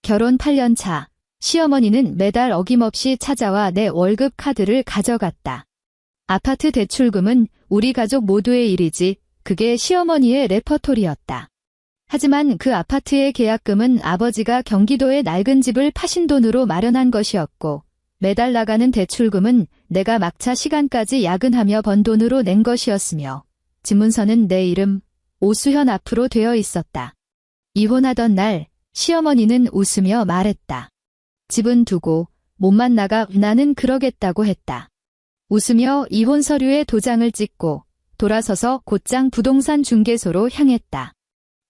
결혼 8년 차, 시어머니는 매달 어김없이 찾아와 내 월급 카드를 가져갔다. 아파트 대출금은 우리 가족 모두의 일이지 그게 시어머니의 레퍼토리였다. 하지만 그 아파트의 계약금은 아버지가 경기도의 낡은 집을 파신 돈으로 마련한 것이었고 매달 나가는 대출금은 내가 막차 시간까지 야근하며 번 돈으로 낸 것이었으며 집문서는 내 이름 오수현 앞으로 되어 있었다. 이혼하던 날 시어머니는 웃으며 말했다. 집은 두고 몸만 나가 나는 그러겠다고 했다. 웃으며 이혼 서류에 도장을 찍고 돌아서서 곧장 부동산 중개소로 향했다.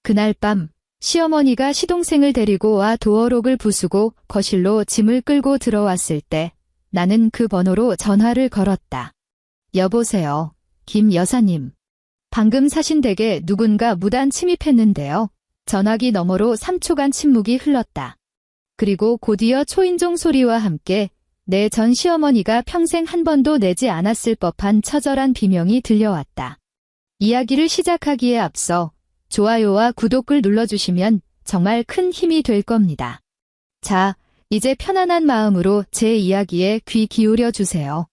그날 밤 시어머니가 시동생을 데리고 와 도어록을 부수고 거실로 짐을 끌고 들어왔을 때 나는 그 번호로 전화를 걸었다. 여보세요, 김 여사님. 방금 사신 댁에 누군가 무단 침입했는데요. 전화기 너머로 3초간 침묵이 흘렀다. 그리고 곧이어 초인종 소리와 함께 내 전 시어머니가 평생 한 번도 내지 않았을 법한 처절한 비명이 들려왔다. 이야기를 시작하기에 앞서 좋아요와 구독을 눌러주시면 정말 큰 힘이 될 겁니다. 자, 이제 편안한 마음으로 제 이야기에 귀 기울여 주세요.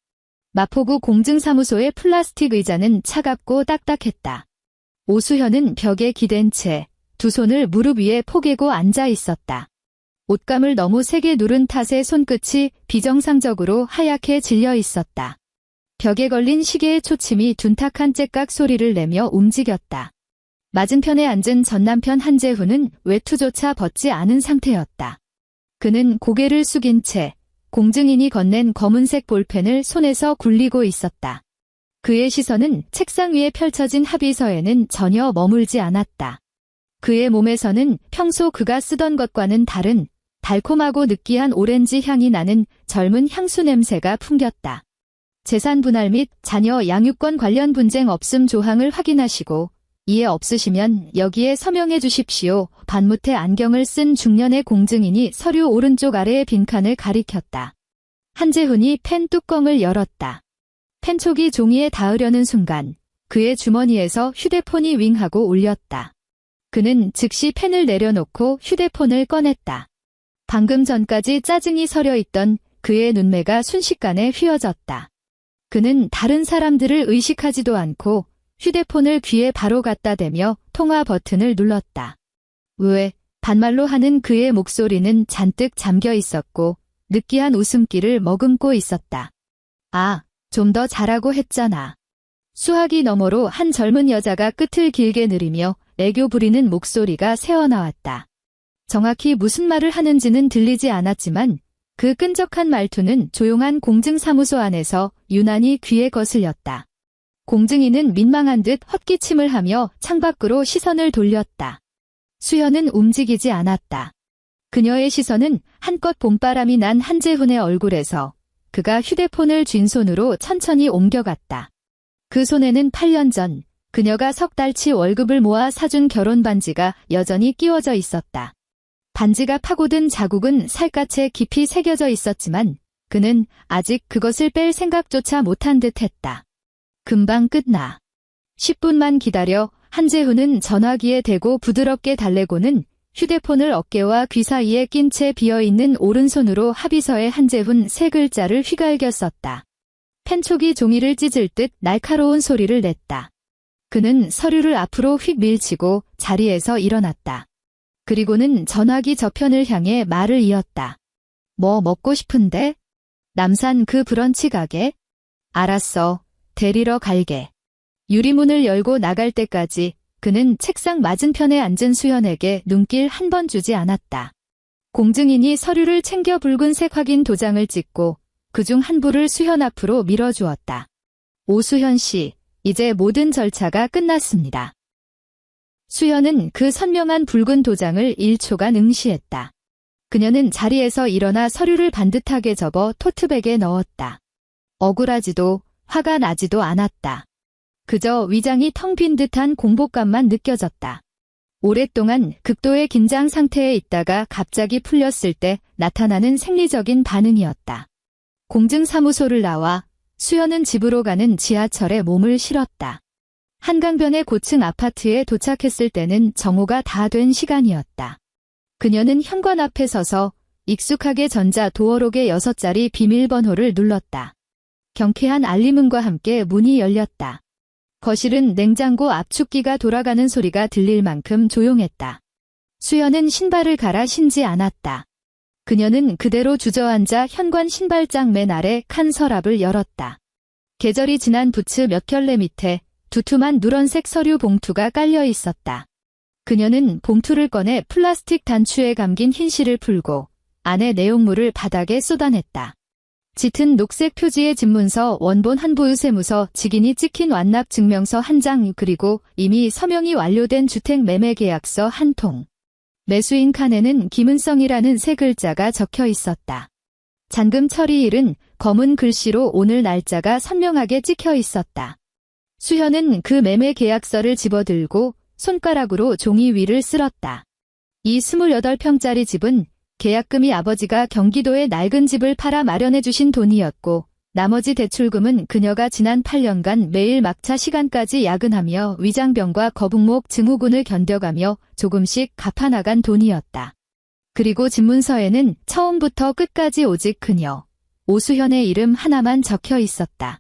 마포구 공증사무소의 플라스틱 의자는 차갑고 딱딱했다. 오수현은 벽에 기댄 채 두 손을 무릎 위에 포개고 앉아 있었다. 옷감을 너무 세게 누른 탓에 손끝이 비정상적으로 하얗게 질려 있었다. 벽에 걸린 시계의 초침이 둔탁한 째깍 소리를 내며 움직였다. 맞은편에 앉은 전남편 한재훈은 외투조차 벗지 않은 상태였다. 그는 고개를 숙인 채 공증인이 건넨 검은색 볼펜을 손에서 굴리고 있었다. 그의 시선은 책상 위에 펼쳐진 합의서에는 전혀 머물지 않았다. 그의 몸에서는 평소 그가 쓰던 것과는 다른 달콤하고 느끼한 오렌지 향이 나는 젊은 향수 냄새가 풍겼다. 재산 분할 및 자녀 양육권 관련 분쟁 없음 조항을 확인하시고 이해 없으시면 여기에 서명해 주십시오. 반무태 안경을 쓴 중년의 공증인이 서류 오른쪽 아래의 빈칸을 가리켰다. 한재훈이 펜 뚜껑을 열었다. 펜촉이 종이에 닿으려는 순간 그의 주머니에서 휴대폰이 윙하고 울렸다. 그는 즉시 펜을 내려놓고 휴대폰을 꺼냈다. 방금 전까지 짜증이 서려 있던 그의 눈매가 순식간에 휘어졌다. 그는 다른 사람들을 의식하지도 않고 휴대폰을 귀에 바로 갖다 대며 통화 버튼을 눌렀다. 왜? 반말로 하는 그의 목소리는 잔뜩 잠겨 있었고 느끼한 웃음기를 머금고 있었다. 아, 좀 더 잘하고 했잖아. 수화기 너머로 한 젊은 여자가 끝을 길게 느리며 애교 부리는 목소리가 새어나왔다. 정확히 무슨 말을 하는지는 들리지 않았지만 그 끈적한 말투는 조용한 공증사무소 안에서 유난히 귀에 거슬렸다. 공증인은 민망한 듯 헛기침을 하며 창밖으로 시선을 돌렸다. 수현은 움직이지 않았다. 그녀의 시선은 한껏 봄바람이 난 한재훈의 얼굴에서 그가 휴대폰을 쥔 손으로 천천히 옮겨갔다. 그 손에는 8년 전 그녀가 석 달치 월급을 모아 사준 결혼 반지가 여전히 끼워져 있었다. 반지가 파고든 자국은 살갗에 깊이 새겨져 있었지만 그는 아직 그것을 뺄 생각조차 못한 듯했다. 금방 끝나. 10분만 기다려. 한재훈은 전화기에 대고 부드럽게 달래고는 휴대폰을 어깨와 귀 사이에 낀 채 비어있는 오른손으로 합의서의 한재훈 세 글자를 휘갈겨 썼다. 펜촉이 종이를 찢을 듯 날카로운 소리를 냈다. 그는 서류를 앞으로 휙 밀치고 자리에서 일어났다. 그리고는 전화기 저편을 향해 말을 이었다. 뭐 먹고 싶은데? 남산 그 브런치 가게? 알았어. 데리러 갈게. 유리문을 열고 나갈 때까지 그는 책상 맞은편에 앉은 수현에게 눈길 한 번 주지 않았다. 공증인이 서류를 챙겨 붉은색 확인 도장을 찍고 그중 한 부를 수현 앞으로 밀어주었다. 오수현 씨, 이제 모든 절차가 끝났습니다. 수현은 그 선명한 붉은 도장을 1초간 응시했다. 그녀는 자리에서 일어나 서류를 반듯하게 접어 토트백에 넣었다. 억울하지도 화가 나지도 않았다. 그저 위장이 텅 빈 듯한 공복감만 느껴졌다. 오랫동안 극도의 긴장 상태에 있다가 갑자기 풀렸을 때 나타나는 생리적인 반응이었다. 공증사무소를 나와 수현은 집으로 가는 지하철에 몸을 실었다. 한강변의 고층 아파트에 도착했을 때는 정오가 다 된 시간이었다. 그녀는 현관 앞에 서서 익숙하게 전자 도어록의 6자리 비밀번호를 눌렀다. 경쾌한 알림음과 함께 문이 열렸다. 거실은 냉장고 압축기가 돌아가는 소리가 들릴 만큼 조용했다. 수연은 신발을 갈아 신지 않았다. 그녀는 그대로 주저앉아 현관 신발장 맨 아래 칸 서랍을 열었다. 계절이 지난 부츠 몇 켤레 밑에 두툼한 누런색 서류 봉투가 깔려 있었다. 그녀는 봉투를 꺼내 플라스틱 단추에 감긴 흰 실을 풀고 안에 내용물을 바닥에 쏟아냈다. 짙은 녹색 표지의 집문서, 원본 한보유세무서, 직인이 찍힌 완납 증명서 1장, 그리고 이미 서명이 완료된 주택 매매 계약서 1통. 매수인 칸에는 김은성이라는 세 글자가 적혀 있었다. 잔금 처리일은 검은 글씨로 오늘 날짜가 선명하게 찍혀 있었다. 수현은 그 매매 계약서를 집어들고 손가락으로 종이 위를 쓸었다. 이 28평짜리 집은 계약금이 아버지가 경기도의 낡은 집을 팔아 마련해 주신 돈이었고, 나머지 대출금은 그녀가 지난 8년간 매일 막차 시간까지 야근하며 위장병과 거북목 증후군을 견뎌가며 조금씩 갚아나간 돈이었다. 그리고 집문서에는 처음부터 끝까지 오직 그녀, 오수현의 이름 하나만 적혀 있었다.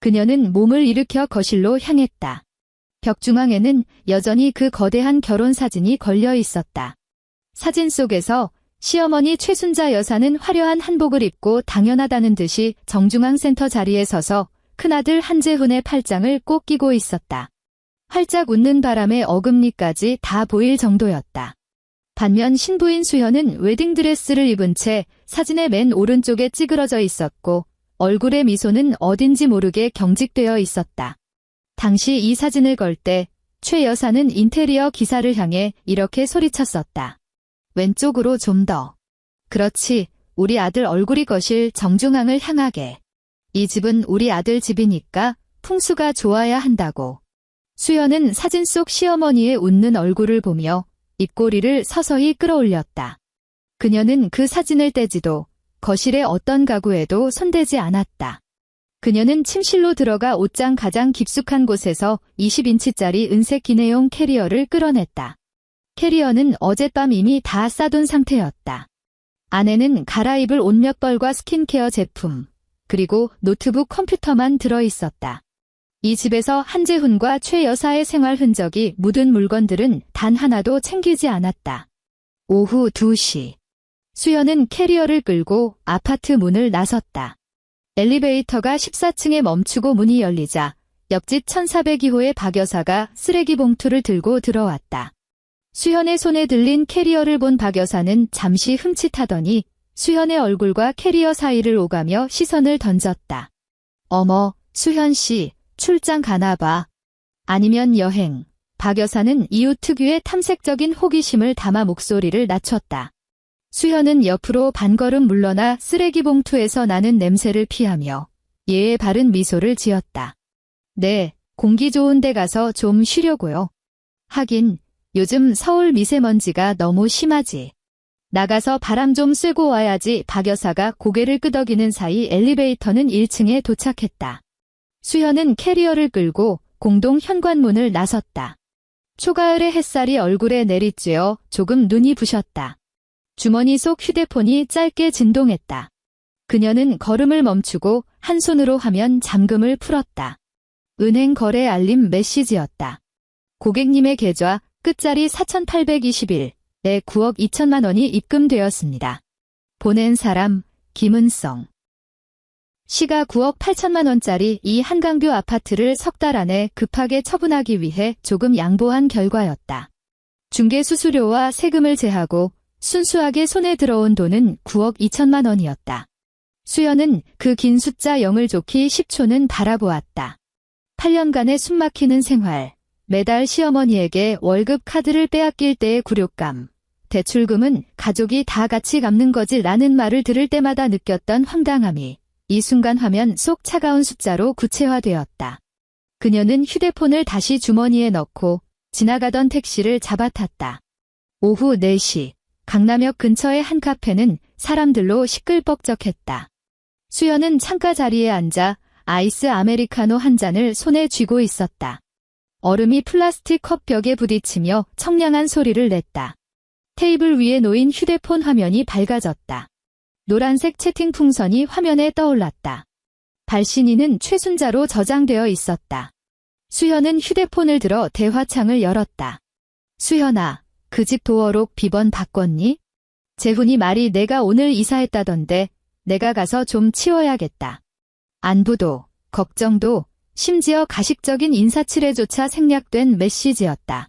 그녀는 몸을 일으켜 거실로 향했다. 벽 중앙에는 여전히 그 거대한 결혼 사진이 걸려 있었다. 사진 속에서 시어머니 최순자 여사는 화려한 한복을 입고 당연하다는 듯이 정중앙 센터 자리에 서서 큰아들 한재훈의 팔짱을 꼭 끼고 있었다. 활짝 웃는 바람에 어금니까지 다 보일 정도였다. 반면 신부인 수현은 웨딩드레스를 입은 채 사진의 맨 오른쪽에 찌그러져 있었고 얼굴의 미소는 어딘지 모르게 경직되어 있었다. 당시 이 사진을 걸 때 최 여사는 인테리어 기사를 향해 이렇게 소리쳤었다. 왼쪽으로 좀 더. 그렇지, 우리 아들 얼굴이 거실 정중앙을 향하게. 이 집은 우리 아들 집이니까 풍수가 좋아야 한다고. 수연은 사진 속 시어머니의 웃는 얼굴을 보며 입꼬리를 서서히 끌어올렸다. 그녀는 그 사진을 떼지도 거실의 어떤 가구에도 손대지 않았다. 그녀는 침실로 들어가 옷장 가장 깊숙한 곳에서 20인치짜리 은색 기내용 캐리어를 끌어냈다. 캐리어는 어젯밤 이미 다 싸둔 상태였다. 안에는 갈아입을 옷 몇 벌과 스킨케어 제품, 그리고 노트북 컴퓨터만 들어있었다. 이 집에서 한재훈과 최 여사의 생활 흔적이 묻은 물건들은 단 하나도 챙기지 않았다. 오후 2시. 수연은 캐리어를 끌고 아파트 문을 나섰다. 엘리베이터가 14층에 멈추고 문이 열리자 옆집 1402호의 박 여사가 쓰레기 봉투를 들고 들어왔다. 수현의 손에 들린 캐리어를 본 박 여사는 잠시 흠칫하더니 수현의 얼굴과 캐리어 사이를 오가며 시선을 던졌다. 어머, 수현 씨, 출장 가나 봐. 아니면 여행. 박 여사는 이웃 특유의 탐색적인 호기심을 담아 목소리를 낮췄다. 수현은 옆으로 반걸음 물러나 쓰레기 봉투에서 나는 냄새를 피하며 예의 바른 미소를 지었다. 네, 공기 좋은 데 가서 좀 쉬려고요. 하긴 요즘 서울 미세먼지가 너무 심하지. 나가서 바람 좀 쐬고 와야지. 박 여사가 고개를 끄덕이는 사이 엘리베이터는 1층에 도착했다. 수현은 캐리어를 끌고 공동 현관문을 나섰다. 초가을의 햇살이 얼굴에 내리쬐어 조금 눈이 부셨다. 주머니 속 휴대폰이 짧게 진동했다. 그녀는 걸음을 멈추고 한 손으로 화면 잠금을 풀었다. 은행 거래 알림 메시지였다. 고객님의 계좌 끝자리 4821에 9억 2천만 원이 입금되었습니다. 보낸 사람 김은성. 시가 9억 8천만 원짜리 이 한강뷰 아파트를 석 달 안에 급하게 처분하기 위해 조금 양보한 결과였다. 중개 수수료와 세금을 제하고 순수하게 손에 들어온 돈은 9억 2천만 원이었다. 수연은 그 긴 숫자 0을 좋기 10초는 바라보았다. 8년간의 숨막히는 생활, 매달 시어머니에게 월급 카드를 빼앗길 때의 굴욕감, 대출금은 가족이 다 같이 갚는 거지 라는 말을 들을 때마다 느꼈던 황당함이 이 순간 화면 속 차가운 숫자로 구체화되었다. 그녀는 휴대폰을 다시 주머니에 넣고 지나가던 택시를 잡아탔다. 오후 4시. 강남역 근처의 한 카페는 사람들로 시끌벅적했다. 수연은 창가 자리에 앉아 아이스 아메리카노 한 잔을 손에 쥐고 있었다. 얼음이 플라스틱 컵 벽에 부딪히며 청량한 소리를 냈다. 테이블 위에 놓인 휴대폰 화면이 밝아졌다. 노란색 채팅 풍선이 화면에 떠올랐다. 발신인은 최순자로 저장되어 있었다. 수현은 휴대폰을 들어 대화창을 열었다. 수현아, 그 집 도어록 비번 바꿨니? 재훈이 말이 내가 오늘 이사했다던데 내가 가서 좀 치워야겠다. 안부도, 걱정도, 심지어 가식적인 인사치레조차 생략된 메시지였다.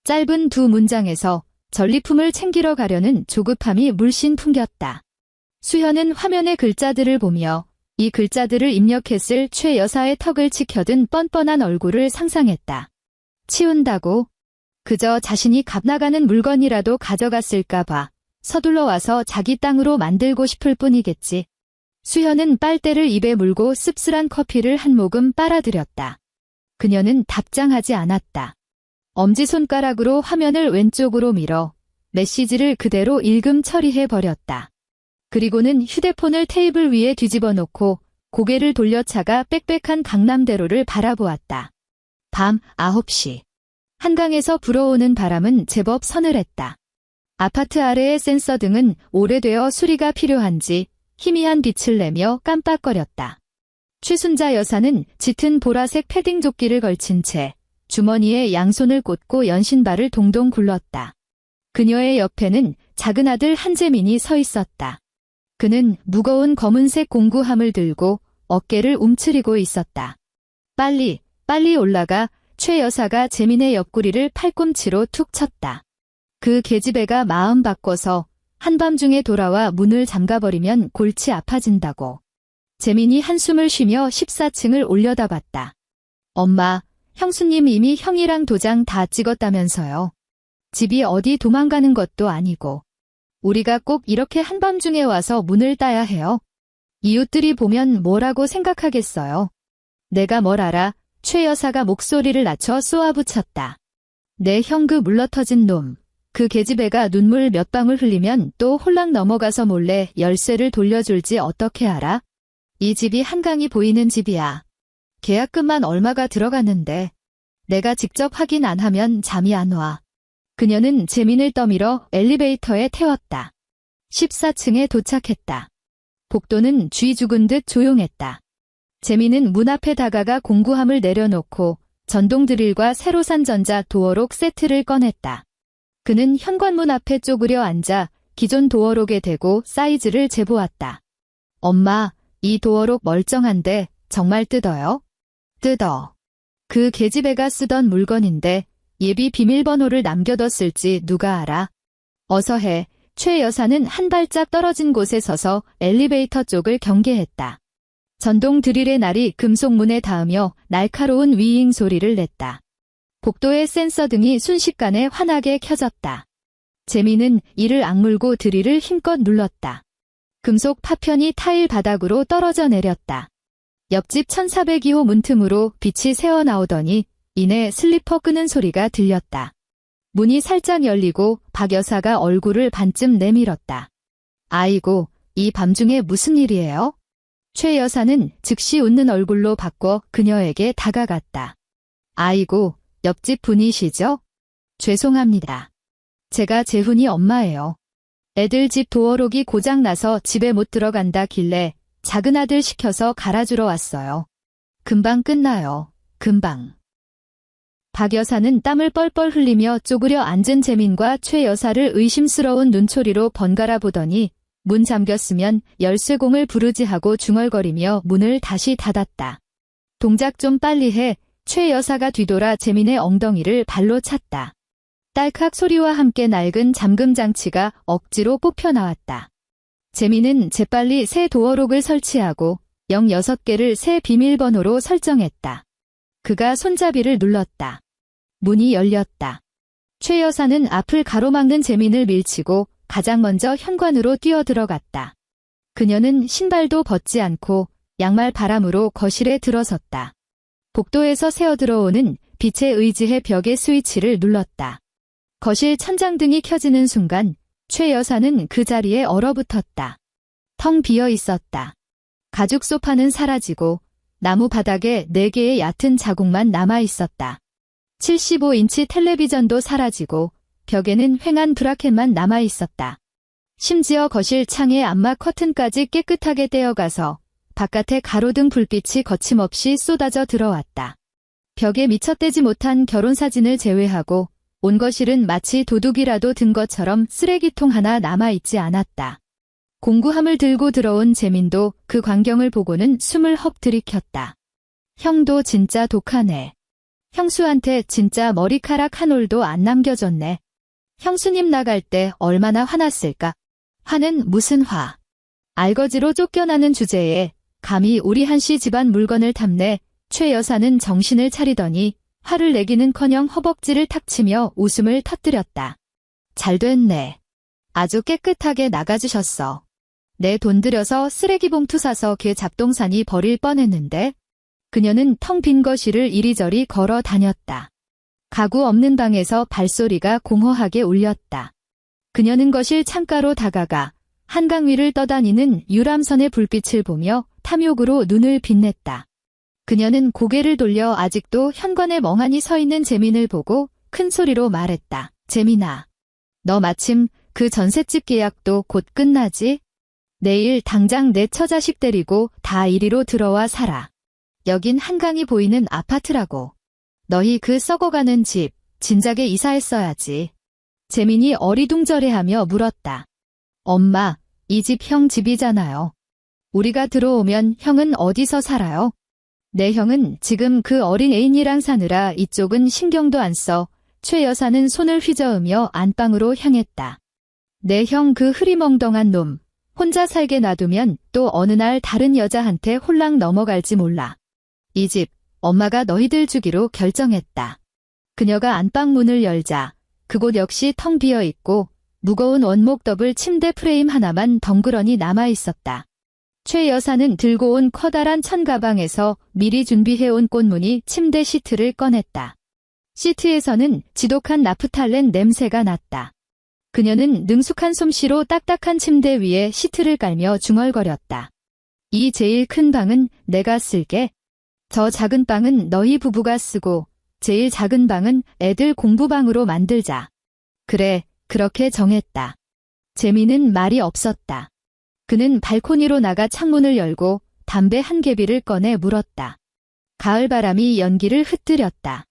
짧은 두 문장에서 전리품을 챙기러 가려는 조급함이 물씬 풍겼다. 수현은 화면의 글자들을 보며 이 글자들을 입력했을 최 여사의 턱을 치켜든 뻔뻔한 얼굴을 상상했다. 치운다고? 그저 자신이 값나가는 물건이라도 가져갔을까봐 서둘러 와서 자기 땅으로 만들고 싶을 뿐이겠지. 수현은 빨대를 입에 물고 씁쓸한 커피를 한 모금 빨아들였다. 그녀는 답장하지 않았다. 엄지손가락으로 화면을 왼쪽으로 밀어 메시지를 그대로 읽음 처리해버렸다. 그리고는 휴대폰을 테이블 위에 뒤집어 놓고 고개를 돌려 차가 빽빽한 강남대로를 바라보았다. 밤 9시. 한강에서 불어오는 바람은 제법 서늘했다. 아파트 아래의 센서 등은 오래되어 수리가 필요한지 희미한 빛을 내며 깜빡거렸다. 최순자 여사는 짙은 보라색 패딩 조끼를 걸친 채 주머니에 양손을 꽂고 연신발을 동동 굴렀다. 그녀의 옆에는 작은 아들 한재민이 서 있었다. 그는 무거운 검은색 공구함을 들고 어깨를 움츠리고 있었다. 빨리 올라가. 최 여사가 재민의 옆구리를 팔꿈치로 툭 쳤다. 그 계집애가 마음 바꿔서 한밤중에 돌아와 문을 잠가버리면 골치 아파진다고. 재민이 한숨을 쉬며 14층을 올려다봤다. 엄마, 형수님 이미 형이랑 도장 다 찍었다면서요. 집이 어디 도망가는 것도 아니고. 우리가 꼭 이렇게 한밤중에 와서 문을 따야 해요. 이웃들이 보면 뭐라고 생각하겠어요. 내가 뭘 알아. 최 여사가 목소리를 낮춰 쏘아붙였다. 내 형 그 물러터진 놈. 그 계집애가 눈물 몇 방울 흘리면 또 홀랑 넘어가서 몰래 열쇠를 돌려줄지 어떻게 알아? 이 집이 한강이 보이는 집이야. 계약금만 얼마가 들어갔는데. 내가 직접 확인 안 하면 잠이 안 와. 그녀는 재민을 떠밀어 엘리베이터에 태웠다. 14층에 도착했다. 복도는 쥐 죽은 듯 조용했다. 재민은 문 앞에 다가가 공구함을 내려놓고 전동 드릴과 새로 산 전자 도어록 세트를 꺼냈다. 그는 현관문 앞에 쪼그려 앉아 기존 도어록에 대고 사이즈를 재보았다. 엄마, 이 도어록 멀쩡한데 정말 뜯어요? 뜯어. 그 계집애가 쓰던 물건인데 예비 비밀번호를 남겨뒀을지 누가 알아? 어서 해. 최 여사는 한 발짝 떨어진 곳에 서서 엘리베이터 쪽을 경계했다. 전동 드릴의 날이 금속문에 닿으며 날카로운 위잉 소리를 냈다. 복도의 센서 등이 순식간에 환하게 켜졌다. 재민은 이를 악물고 드릴을 힘껏 눌렀다. 금속 파편이 타일 바닥으로 떨어져 내렸다. 옆집 1402호 문틈으로 빛이 새어나오더니 이내 슬리퍼 끄는 소리가 들렸다. 문이 살짝 열리고 박 여사가 얼굴을 반쯤 내밀었다. 아이고, 이 밤중에 무슨 일이에요? 최 여사는 즉시 웃는 얼굴로 바꿔 그녀에게 다가갔다. 아이고, 옆집 분이시죠? 죄송합니다. 제가 재훈이 엄마예요. 애들 집 도어록이 고장나서 집에 못 들어간다길래 작은 아들 시켜서 갈아주러 왔어요. 금방 끝나요. 금방. 박 여사는 땀을 뻘뻘 흘리며 쪼그려 앉은 재민과 최 여사를 의심스러운 눈초리로 번갈아 보더니 문 잠겼으면 열쇠공을 부르지 하고 중얼거리며 문을 다시 닫았다. 동작 좀 빨리 해. 최 여사가 뒤돌아 재민의 엉덩이를 발로 찼다. 딸칵 소리와 함께 낡은 잠금 장치가 억지로 뽑혀 나왔다. 재민은 재빨리 새 도어록을 설치하고 06개를 새 비밀번호로 설정했다. 그가 손잡이를 눌렀다. 문이 열렸다. 최 여사는 앞을 가로막는 재민을 밀치고 가장 먼저 현관으로 뛰어들어갔다. 그녀는 신발도 벗지 않고 양말 바람으로 거실에 들어섰다. 복도에서 새어들어오는 빛에 의지해 벽의 스위치를 눌렀다. 거실 천장등이 켜지는 순간 최 여사는 그 자리에 얼어붙었다. 텅 비어 있었다. 가죽 소파는 사라지고 나무 바닥에 4개의 얕은 자국만 남아 있었다. 75인치 텔레비전도 사라지고 벽에는 휑한 브라켓만 남아 있었다. 심지어 거실 창의 암막 커튼까지 깨끗하게 떼어가서 바깥에 가로등 불빛이 거침없이 쏟아져 들어왔다. 벽에 미처 떼지 못한 결혼사진을 제외하고 온 거실은 마치 도둑이라도 든 것처럼 쓰레기통 하나 남아있지 않았다. 공구함을 들고 들어온 재민도 그 광경을 보고는 숨을 헉 들이켰다. 형도 진짜 독하네. 형수한테 진짜 머리카락 한 올도 안 남겨줬네. 형수님 나갈 때 얼마나 화났을까? 화는 무슨 화. 알거지로 쫓겨나는 주제에 감히 우리 한씨 집안 물건을 탐내 최 여사는 정신을 차리더니 화를 내기는커녕 허벅지를 탁 치며 웃음을 터뜨렸다. 잘 됐네. 아주 깨끗하게 나가주셨어. 내 돈 들여서 쓰레기 봉투 사서 걔 잡동사니 버릴 뻔했는데. 그녀는 텅 빈 거실을 이리저리 걸어 다녔다. 가구 없는 방에서 발소리가 공허하게 울렸다. 그녀는 거실 창가로 다가가 한강 위를 떠다니는 유람선의 불빛을 보며 탐욕으로 눈을 빛냈다. 그녀는 고개를 돌려 아직도 현관에 멍하니 서 있는 재민을 보고 큰 소리로 말했다. 재민아, 너 마침 그 전셋집 계약도 곧 끝나지? 내일 당장 내 처자식 데리고 다 이리로 들어와 살아. 여긴 한강이 보이는 아파트라고. 너희 그 썩어가는 집 진작에 이사했어야지. 재민이 어리둥절해하며 물었다. 엄마, 이 집 형 집이잖아요. 우리가 들어오면 형은 어디서 살아요? 내 형은 지금 그 어린 애인이랑 사느라 이쪽은 신경도 안 써. 최 여사는 손을 휘저으며 안방으로 향했다. 내 형 그 흐리멍덩한 놈, 혼자 살게 놔두면 또 어느 날 다른 여자한테 홀랑 넘어갈지 몰라. 이 집, 엄마가 너희들 주기로 결정했다. 그녀가 안방 문을 열자 그곳 역시 텅 비어 있고 무거운 원목 더블 침대 프레임 하나만 덩그러니 남아 있었다. 최 여사는 들고 온 커다란 천가방에서 미리 준비해온 꽃무늬 침대 시트를 꺼냈다. 시트에서는 지독한 나프탈렌 냄새가 났다. 그녀는 능숙한 솜씨로 딱딱한 침대 위에 시트를 깔며 중얼거렸다. 이 제일 큰 방은 내가 쓸게. 저 작은 방은 너희 부부가 쓰고 제일 작은 방은 애들 공부방으로 만들자. 그래, 그렇게 정했다. 재민은 말이 없었다. 그는 발코니로 나가 창문을 열고 담배 한 개비를 꺼내 물었다. 가을바람이 연기를 흩뜨렸다.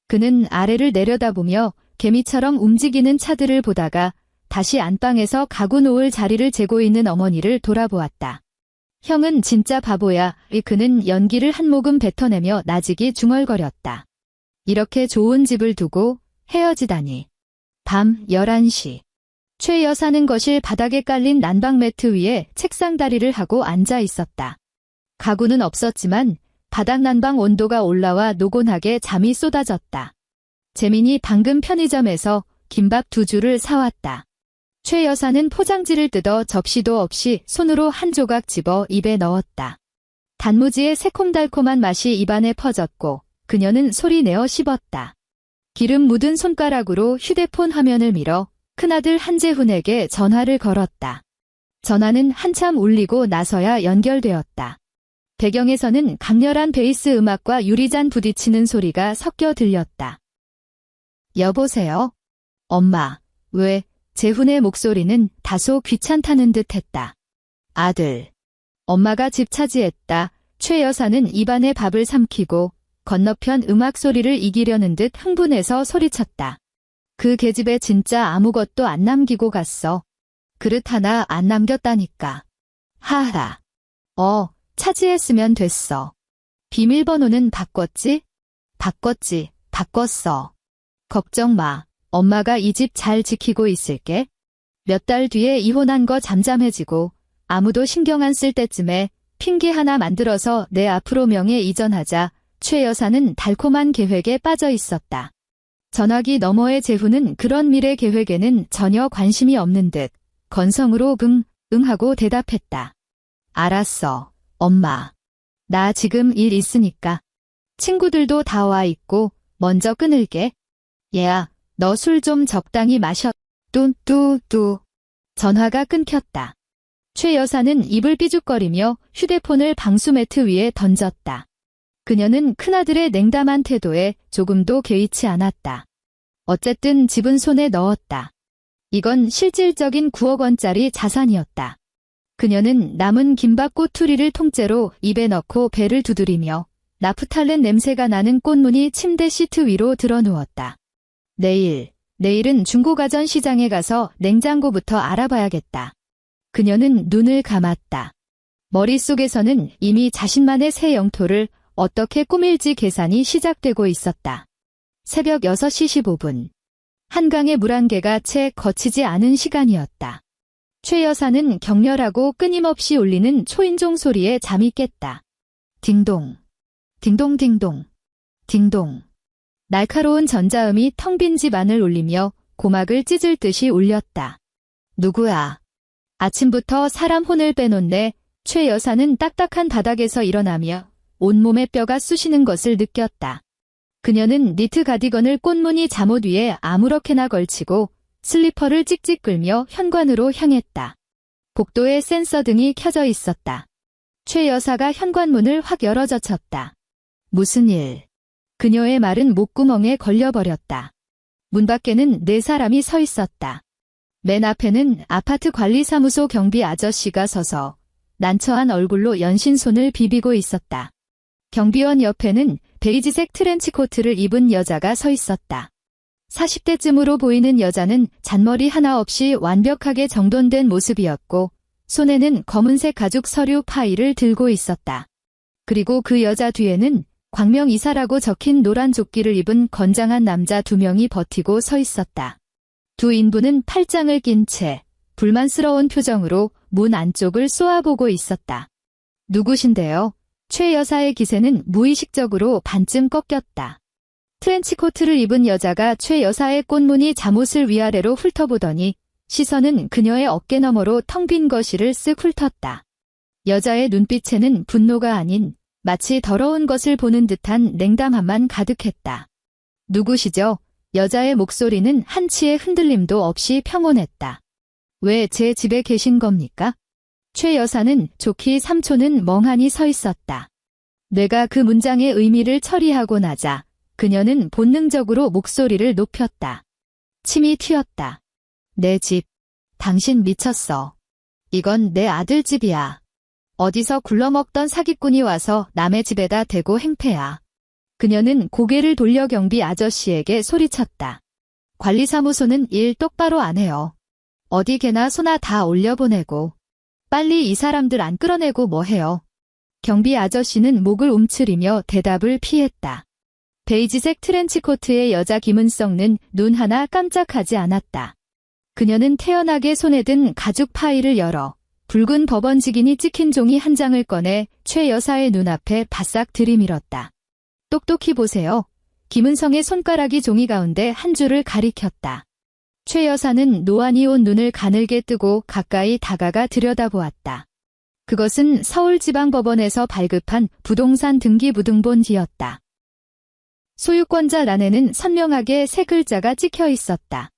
그는 아래를 내려다보며 개미처럼 움직이는 차들을 보다가 다시 안방에서 가구 놓을 자리를 재고 있는 어머니를 돌아보았다. 형은 진짜 바보야. 그는 연기를 한 모금 뱉어내며 나직이 중얼거렸다. 이렇게 좋은 집을 두고 헤어지다니. 밤 11시. 최 여사는 거실 바닥에 깔린 난방 매트 위에 책상 다리를 하고 앉아 있었다. 가구는 없었지만 바닥 난방 온도가 올라와 노곤하게 잠이 쏟아졌다. 재민이 방금 편의점에서 김밥 2줄을 사왔다. 최 여사는 포장지를 뜯어 접시도 없이 손으로 한 조각 집어 입에 넣었다. 단무지의 새콤달콤한 맛이 입안에 퍼졌고 그녀는 소리내어 씹었다. 기름 묻은 손가락으로 휴대폰 화면을 밀어 큰아들 한재훈에게 전화를 걸었다. 전화는 한참 울리고 나서야 연결되었다. 배경에서는 강렬한 베이스 음악과 유리잔 부딪히는 소리가 섞여 들렸다. 여보세요? 엄마, 왜? 재훈의 목소리는 다소 귀찮다는 듯 했다. 아들. 엄마가 집 차지했다. 최 여사는 입안에 밥을 삼키고 건너편 음악 소리를 이기려는 듯 흥분해서 소리쳤다. 그 계집애 진짜 아무것도 안 남기고 갔어. 그릇 하나 안 남겼다니까. 하하. 차지했으면 됐어. 비밀번호는 바꿨지? 바꿨지, 바꿨어. 걱정 마. 엄마가 이 집 잘 지키고 있을게. 몇 달 뒤에 이혼한 거 잠잠해지고 아무도 신경 안 쓸 때쯤에 핑계 하나 만들어서 내 앞으로 명예 이전하자. 최 여사는 달콤한 계획에 빠져 있었다. 전화기 너머의 재훈은 그런 미래 계획에는 전혀 관심이 없는 듯 건성으로 응하고 대답했다. 알았어, 엄마. 나 지금 일 있으니까. 친구들도 다 와 있고 먼저 끊을게. 얘야, 너 술 좀 적당히 마셔. 뚜뚜뚜. 전화가 끊겼다. 최 여사는 입을 삐죽거리며 휴대폰을 방수 매트 위에 던졌다. 그녀는 큰아들의 냉담한 태도에 조금도 개의치 않았다. 어쨌든 집은 손에 넣었다. 이건 실질적인 9억 원짜리 자산이었다. 그녀는 남은 김밥 꼬투리를 통째로 입에 넣고 배를 두드리며 나프탈렌 냄새가 나는 꽃무늬 침대 시트 위로 드러누웠다. 내일은 중고가전 시장에 가서 냉장고부터 알아봐야겠다. 그녀는 눈을 감았다. 머릿속에서는 이미 자신만의 새 영토를 어떻게 꾸밀지 계산이 시작되고 있었다. 새벽 6시 15분. 한강의 물안개가 채 거치지 않은 시간이었다. 최 여사는 격렬하고 끊임없이 울리는 초인종 소리에 잠이 깼다. 딩동, 딩동 딩동, 딩동. 날카로운 전자음이 텅 빈 집 안을 울리며 고막을 찢을 듯이 울렸다. 누구야? 아침부터 사람 혼을 빼놓네. 최 여사는 딱딱한 바닥에서 일어나며 온몸에 뼈가 쑤시는 것을 느꼈다. 그녀는 니트 가디건을 꽃무늬 잠옷 위에 아무렇게나 걸치고 슬리퍼를 찍찍 끌며 현관으로 향했다. 복도에 센서 등이 켜져 있었다. 최 여사가 현관문을 확 열어젖혔다. 무슨 일? 그녀의 말은 목구멍에 걸려버렸다. 문 밖에는 4사람이 서 있었다. 맨 앞에는 아파트 관리사무소 경비 아저씨가 서서 난처한 얼굴로 연신손을 비비고 있었다. 경비원 옆에는 베이지색 트렌치코트를 입은 여자가 서 있었다. 40대쯤으로 보이는 여자는 잔머리 하나 없이 완벽하게 정돈된 모습이었고 손에는 검은색 가죽 서류 파일을 들고 있었다. 그리고 그 여자 뒤에는 광명 이사라고 적힌 노란 조끼를 입은 건장한 남자 2명이 버티고 서 있었다. 두 인부는 팔짱을 낀 채 불만스러운 표정으로 문 안쪽을 쏘아보고 있었다. 누구신데요? 최 여사의 기세는 무의식적으로 반쯤 꺾였다. 트렌치코트를 입은 여자가 최 여사의 꽃무늬 잠옷을 위아래로 훑어보더니 시선은 그녀의 어깨 너머로 텅 빈 거실을 쓱 훑었다. 여자의 눈빛에는 분노가 아닌 마치 더러운 것을 보는 듯한 냉담함만 가득했다. 누구시죠? 여자의 목소리는 한치의 흔들림도 없이 평온했다. 왜 제 집에 계신 겁니까? 최 여사는 좋기 3초는 멍하니 서 있었다. 뇌가 그 문장의 의미를 처리하고 나자 그녀는 본능적으로 목소리를 높였다. 침이 튀었다. 내 집. 당신 미쳤어. 이건 내 아들 집이야. 어디서 굴러먹던 사기꾼이 와서 남의 집에다 대고 행패야. 그녀는 고개를 돌려 경비 아저씨에게 소리쳤다. 관리사무소는 일 똑바로 안 해요. 어디 개나 소나 다 올려보내고. 빨리 이 사람들 안 끌어내고 뭐 해요. 경비 아저씨는 목을 움츠리며 대답을 피했다. 베이지색 트렌치코트의 여자 김은성은 눈 하나 깜짝하지 않았다. 그녀는 태연하게 손에 든 가죽 파일을 열어 붉은 법원직인이 찍힌 종이 한 장을 꺼내 최 여사의 눈앞에 바싹 들이밀었다. 똑똑히 보세요. 김은성의 손가락이 종이 가운데 한 줄을 가리켰다. 최 여사는 노안이 온 눈을 가늘게 뜨고 가까이 다가가 들여다보았다. 그것은 서울지방법원에서 발급한 부동산 등기부등본이었다. 소유권자란에는 선명하게 3글자가 찍혀 있었다.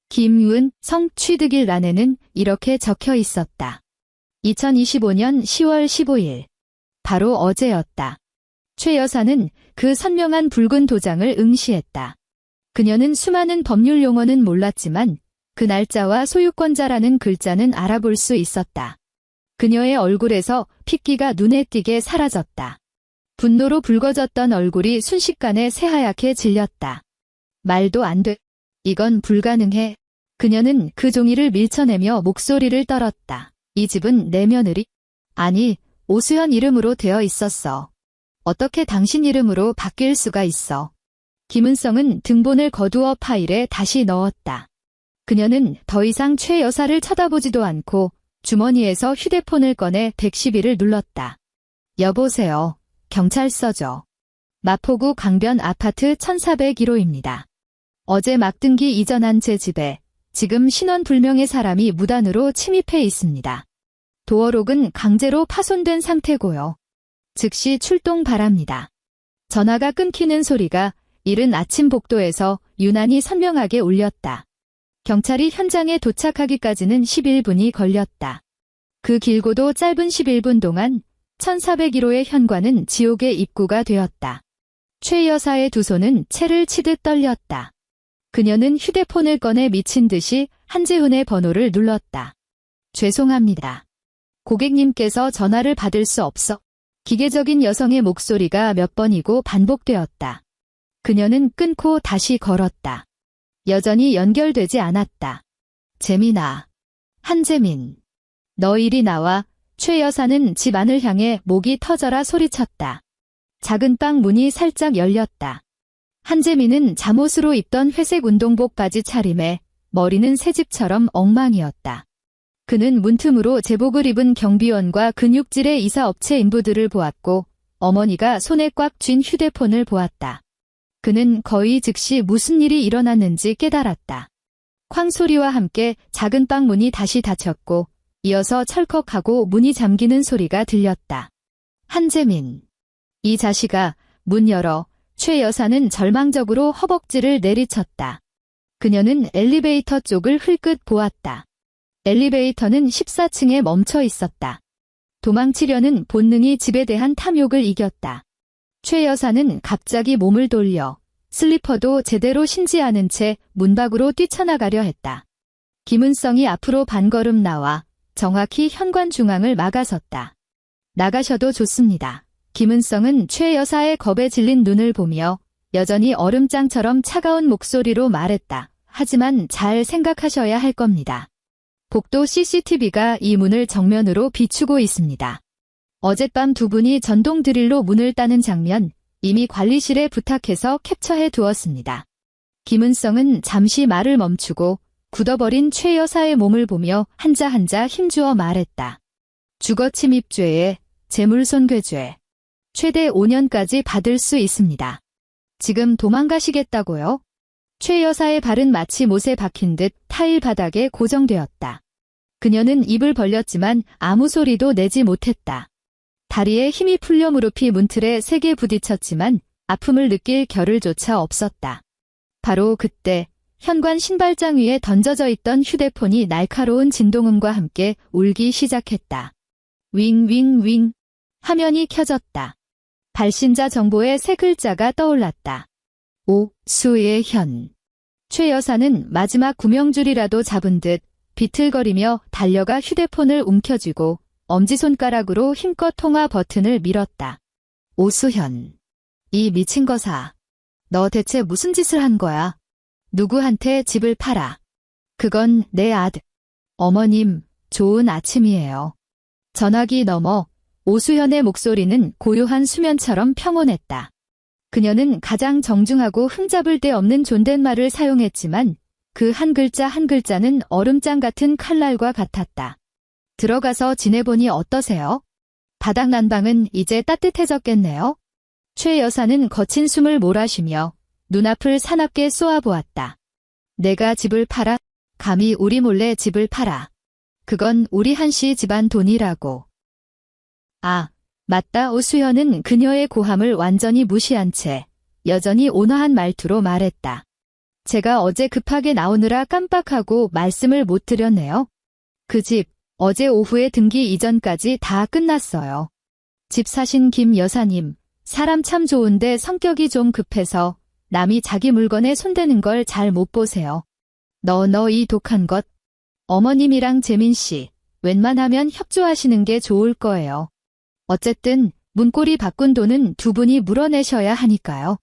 김윤, 성 취득일란에는 이렇게 적혀 있었다. 2025년 10월 15일. 바로 어제였다. 최 여사는 그 선명한 붉은 도장을 응시했다. 그녀는 수많은 법률 용어는 몰랐지만 그 날짜와 소유권자라는 글자는 알아볼 수 있었다. 그녀의 얼굴에서 핏기가 눈에 띄게 사라졌다. 분노로 붉어졌던 얼굴이 순식간에 새하얗게 질렸다. 말도 안 돼. 이건 불가능해. 그녀는 그 종이를 밀쳐내며 목소리를 떨었다. 이 집은 내 며느리? 아니, 오수연 이름으로 되어 있었어. 어떻게 당신 이름으로 바뀔 수가 있어. 김은성은 등본을 거두어 파일에 다시 넣었다. 그녀는 더 이상 최 여사를 쳐다보지도 않고 주머니에서 휴대폰을 꺼내 112를 눌렀다. 여보세요. 경찰서죠. 마포구 강변 아파트 1401호입니다. 어제 막등기 이전한 제 집에 지금 신원 불명의 사람이 무단으로 침입해 있습니다. 도어록은 강제로 파손된 상태고요. 즉시 출동 바랍니다. 전화가 끊기는 소리가 이른 아침 복도에서 유난히 선명하게 울렸다. 경찰이 현장에 도착하기까지는 11분이 걸렸다. 그 길고도 짧은 11분 동안 1401호의 현관은 지옥의 입구가 되었다. 최 여사의 두 손은 채를 치듯 떨렸다. 그녀는 휴대폰을 꺼내 미친 듯이 한재훈의 번호를 눌렀다. 죄송합니다. 고객님께서 전화를 받을 수 없어. 기계적인 여성의 목소리가 몇 번이고 반복되었다. 그녀는 끊고 다시 걸었다. 여전히 연결되지 않았다. 재민아. 한재민. 너 이리 나와. 최 여사는 집 안을 향해 목이 터져라 소리쳤다. 작은 방 문이 살짝 열렸다. 한재민은 잠옷으로 입던 회색 운동복 바지 차림에 머리는 새집처럼 엉망이었다. 그는 문틈으로 제복을 입은 경비원과 근육질의 이사업체 인부들을 보았고 어머니가 손에 꽉 쥔 휴대폰을 보았다. 그는 거의 즉시 무슨 일이 일어났는지 깨달았다. 쾅 소리와 함께 작은 방 문이 다시 닫혔고 이어서 철컥하고 문이 잠기는 소리가 들렸다. 한재민. 이 자식아, 문 열어. 최 여사는 절망적으로 허벅지를 내리쳤다. 그녀는 엘리베이터 쪽을 흘끗 보았다. 엘리베이터는 14층에 멈춰 있었다. 도망치려는 본능이 집에 대한 탐욕을 이겼다. 최 여사는 갑자기 몸을 돌려 슬리퍼도 제대로 신지 않은 채 문 밖으로 뛰쳐나가려 했다. 김은성이 앞으로 반걸음 나와 정확히 현관 중앙을 막아섰다. 나가셔도 좋습니다. 김은성은 최 여사의 겁에 질린 눈을 보며 여전히 얼음장처럼 차가운 목소리로 말했다. 하지만 잘 생각하셔야 할 겁니다. 복도 CCTV가 이 문을 정면으로 비추고 있습니다. 어젯밤 두 분이 전동 드릴로 문을 따는 장면 이미 관리실에 부탁해서 캡처해 두었습니다. 김은성은 잠시 말을 멈추고 굳어버린 최 여사의 몸을 보며 한자 한자 힘주어 말했다. 주거침입죄에 재물손괴죄. 최대 5년까지 받을 수 있습니다. 지금 도망가시겠다고요? 최 여사의 발은 마치 못에 박힌 듯 타일 바닥에 고정되었다. 그녀는 입을 벌렸지만 아무 소리도 내지 못했다. 다리에 힘이 풀려 무릎이 문틀에 세게 부딪혔지만 아픔을 느낄 겨를조차 없었다. 바로 그때 현관 신발장 위에 던져져 있던 휴대폰이 날카로운 진동음과 함께 울기 시작했다. 윙윙윙. 화면이 켜졌다. 발신자 정보의 세 글자가 떠올랐다. 오수의 현. 최 여사는 마지막 구명줄이라도 잡은 듯 비틀거리며 달려가 휴대폰을 움켜쥐고 엄지손가락으로 힘껏 통화 버튼을 밀었다. 오수현. 이 미친 거사. 너 대체 무슨 짓을 한 거야? 누구한테 집을 팔아? 그건 내 아들. 어머님, 좋은 아침이에요. 전화기 너머 오수현의 목소리는 고요한 수면처럼 평온했다. 그녀는 가장 정중하고 흠잡을 데 없는 존댓말을 사용했지만 그 한 글자 한 글자는 얼음장 같은 칼날과 같았다. 들어가서 지내보니 어떠세요? 바닥 난방은 이제 따뜻해졌겠네요? 최 여사는 거친 숨을 몰아쉬며 눈앞을 사납게 쏘아보았다. 내가 집을 팔아? 감히 우리 몰래 집을 팔아. 그건 우리 한씨 집안 돈이라고. 아, 맞다. 오수현은 그녀의 고함을 완전히 무시한 채 여전히 온화한 말투로 말했다. 제가 어제 급하게 나오느라 깜빡하고 말씀을 못 드렸네요. 그 집, 어제 오후에 등기 이전까지 다 끝났어요. 집 사신 김 여사님, 사람 참 좋은데 성격이 좀 급해서 남이 자기 물건에 손대는 걸 잘 못 보세요. 너 이 독한 것. 어머님이랑 재민씨, 웬만하면 협조하시는 게 좋을 거예요. 어쨌든 문고리 바꾼 돈은 두 분이 물어내셔야 하니까요.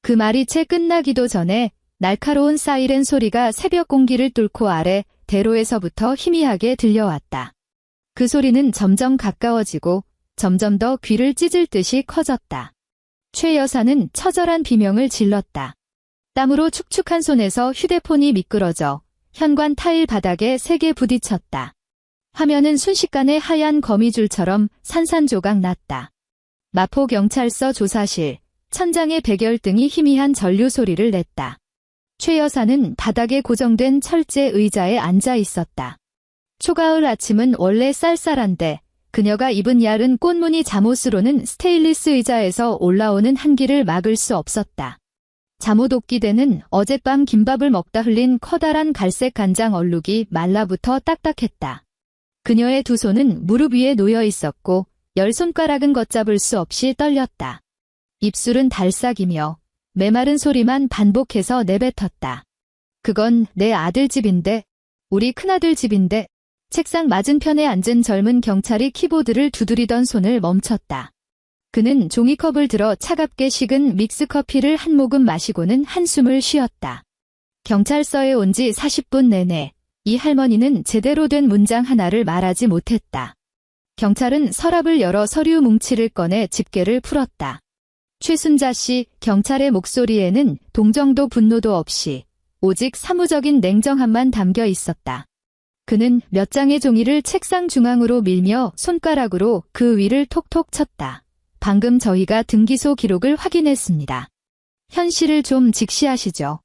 그 말이 채 끝나기도 전에 날카로운 사이렌 소리가 새벽 공기를 뚫고 아래 대로에서부터 희미하게 들려왔다. 그 소리는 점점 가까워지고 점점 더 귀를 찢을 듯이 커졌다. 최 여사는 처절한 비명을 질렀다. 땀으로 축축한 손에서 휴대폰이 미끄러져 현관 타일 바닥에 세게 부딪혔다. 화면은 순식간에 하얀 거미줄처럼 산산조각 났다. 마포경찰서 조사실, 천장의 백열등이 희미한 전류 소리를 냈다. 최 여사는 바닥에 고정된 철제 의자에 앉아 있었다. 초가을 아침은 원래 쌀쌀한데 그녀가 입은 얇은 꽃무늬 잠옷으로는 스테인리스 의자에서 올라오는 한기를 막을 수 없었다. 잠옷 옷기대는 어젯밤 김밥을 먹다 흘린 커다란 갈색 간장 얼룩이 말라붙어 딱딱했다. 그녀의 두 손은 무릎 위에 놓여 있었고 열 손가락은 걷잡을 수 없이 떨렸다. 입술은 달싹이며 메마른 소리만 반복해서 내뱉었다. 그건 내 아들 집인데, 우리 큰아들 집인데. 책상 맞은편에 앉은 젊은 경찰이 키보드를 두드리던 손을 멈췄다. 그는 종이컵을 들어 차갑게 식은 믹스커피를 한 모금 마시고는 한숨을 쉬었다. 경찰서에 온 지 40분 내내 이 할머니는 제대로 된 문장 하나를 말하지 못했다. 경찰은 서랍을 열어 서류 뭉치를 꺼내 집게를 풀었다. 최순자 씨, 경찰의 목소리에는 동정도 분노도 없이 오직 사무적인 냉정함만 담겨 있었다. 그는 몇 장의 종이를 책상 중앙으로 밀며 손가락으로 그 위를 톡톡 쳤다. 방금 저희가 등기소 기록을 확인했습니다. 현실을 좀 직시하시죠.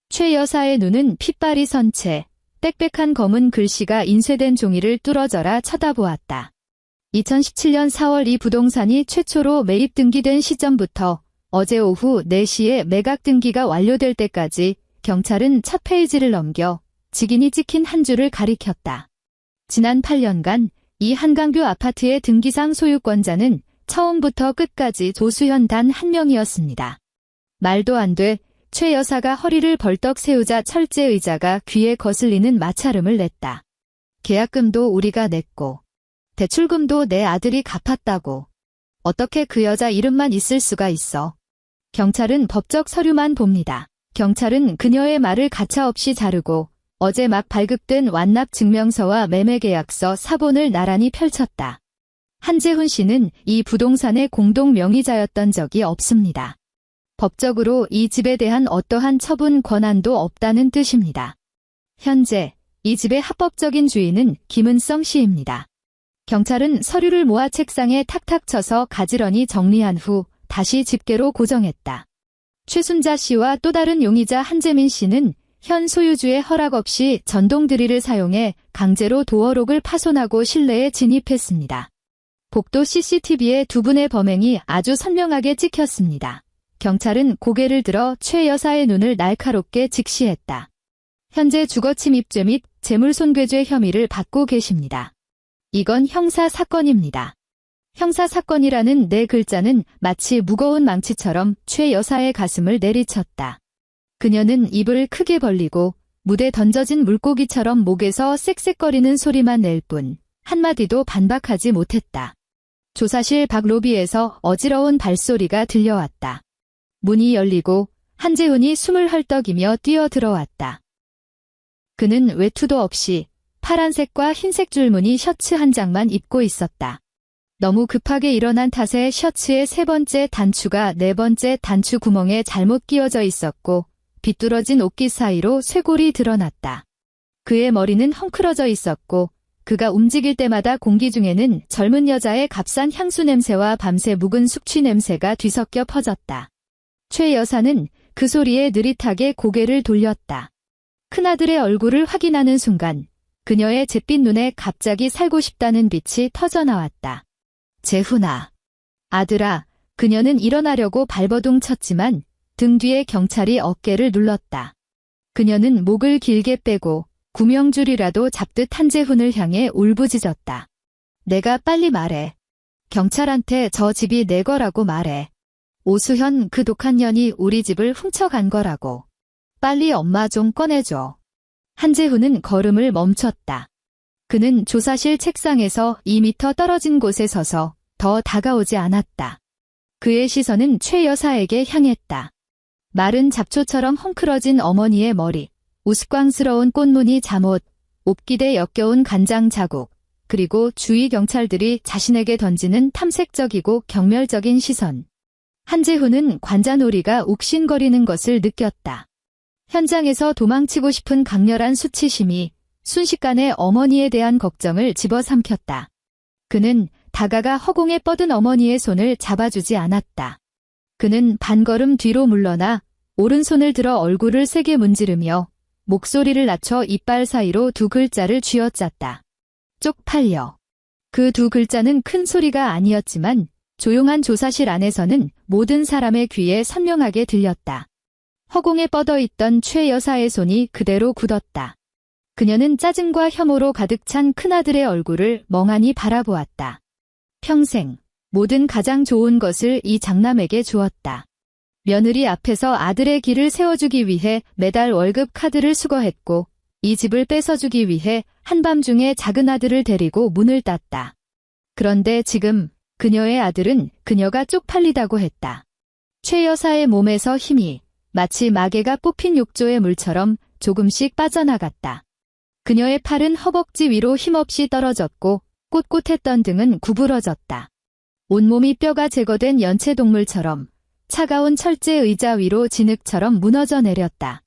최 여사의 눈은 핏발이 선 채 빽빽한 검은 글씨가 인쇄된 종이를 뚫어져라 쳐다보았다. 2017년 4월 이 부동산이 최초로 매입 등기된 시점부터 어제 오후 4시에 매각 등기가 완료될 때까지 경찰은 첫 페이지를 넘겨 직인이 찍힌 한 줄을 가리켰다. 지난 8년간 이 한강뷰 아파트의 등기상 소유권자는 처음부터 끝까지 조수현 단 한 명이었습니다. 말도 안 돼. 최 여사가 허리를 벌떡 세우자 철제 의자가 귀에 거슬리는 마찰음을 냈다. 계약금도 우리가 냈고 대출금도 내 아들이 갚았다고. 어떻게 그 여자 이름만 있을 수가 있어. 경찰은 법적 서류만 봅니다. 경찰은 그녀의 말을 가차없이 자르고 어제 막 발급된 완납 증명서와 매매계약서 사본을 나란히 펼쳤다. 한재훈 씨는 이 부동산의 공동 명의자였던 적이 없습니다. 법적으로 이 집에 대한 어떠한 처분 권한도 없다는 뜻입니다. 현재 이 집의 합법적인 주인은 김은성 씨입니다. 경찰은 서류를 모아 책상에 탁탁 쳐서 가지런히 정리한 후 다시 집게로 고정했다. 최순자 씨와 또 다른 용의자 한재민 씨는 현 소유주의 허락 없이 전동 드릴을 사용해 강제로 도어록을 파손하고 실내에 진입했습니다. 복도 CCTV에 두 분의 범행이 아주 선명하게 찍혔습니다. 경찰은 고개를 들어 최 여사의 눈을 날카롭게 직시했다. 현재 주거침입죄 및 재물손괴죄 혐의를 받고 계십니다. 이건 형사사건입니다. 형사사건이라는 네 글자는 마치 무거운 망치처럼 최 여사의 가슴을 내리쳤다. 그녀는 입을 크게 벌리고 무대 던져진 물고기처럼 목에서 쌕쌕거리는 소리만 낼 뿐 한마디도 반박하지 못했다. 조사실 밖 로비에서 어지러운 발소리가 들려왔다. 문이 열리고 한재훈이 숨을 헐떡이며 뛰어들어왔다. 그는 외투도 없이 파란색과 흰색 줄무늬 셔츠 한 장만 입고 있었다. 너무 급하게 일어난 탓에 셔츠의 세 번째 단추가 네 번째 단추 구멍에 잘못 끼워져 있었고 비뚤어진 옷깃 사이로 쇄골이 드러났다. 그의 머리는 헝클어져 있었고 그가 움직일 때마다 공기 중에는 젊은 여자의 값싼 향수 냄새와 밤새 묵은 숙취 냄새가 뒤섞여 퍼졌다. 최 여사는 그 소리에 느릿하게 고개를 돌렸다. 큰아들의 얼굴을 확인하는 순간 그녀의 잿빛 눈에 갑자기 살고 싶다는 빛이 터져나왔다. 재훈아. 아들아. 그녀는 일어나려고 발버둥 쳤지만 등 뒤에 경찰이 어깨를 눌렀다. 그녀는 목을 길게 빼고 구명줄이라도 잡듯 한재훈을 향해 울부짖었다. 내가 빨리 말해. 경찰한테 저 집이 내 거라고 말해. 오수현 그 독한 년이 우리 집을 훔쳐간 거라고. 빨리 엄마 좀 꺼내줘. 한재훈은 걸음을 멈췄다. 그는 조사실 책상에서 2미터 떨어진 곳에 서서 더 다가오지 않았다. 그의 시선은 최 여사에게 향했다. 마른 잡초처럼 헝클어진 어머니의 머리, 우스꽝스러운 꽃무늬 잠옷, 옵기대 역겨운 간장 자국, 그리고 주위 경찰들이 자신에게 던지는 탐색적이고 경멸적인 시선. 한재훈은 관자놀이가 욱신거리는 것을 느꼈다. 현장에서 도망치고 싶은 강렬한 수치심이 순식간에 어머니에 대한 걱정을 집어삼켰다. 그는 다가가 허공에 뻗은 어머니의 손을 잡아주지 않았다. 그는 반걸음 뒤로 물러나 오른손을 들어 얼굴을 세게 문지르며 목소리를 낮춰 이빨 사이로 두 글자를 쥐어짰다. 쪽팔려. 그 두 글자는 큰 소리가 아니었지만 조용한 조사실 안에서는 모든 사람의 귀에 선명하게 들렸다. 허공에 뻗어있던 최 여사의 손이 그대로 굳었다. 그녀는 짜증과 혐오로 가득 찬 큰아들의 얼굴을 멍하니 바라보았다. 평생 모든 가장 좋은 것을 이 장남에게 주었다. 며느리 앞에서 아들의 길을 세워주기 위해 매달 월급 카드를 수거했고 이 집을 뺏어주기 위해 한밤중에 작은 아들을 데리고 문을 땄다. 그런데 지금 그녀의 아들은 그녀가 쪽팔리다고 했다. 최 여사의 몸에서 힘이 마치 마개가 뽑힌 욕조의 물처럼 조금씩 빠져나갔다. 그녀의 팔은 허벅지 위로 힘없이 떨어졌고 꼿꼿했던 등은 구부러졌다. 온몸이 뼈가 제거된 연체동물처럼 차가운 철제 의자 위로 진흙처럼 무너져 내렸다.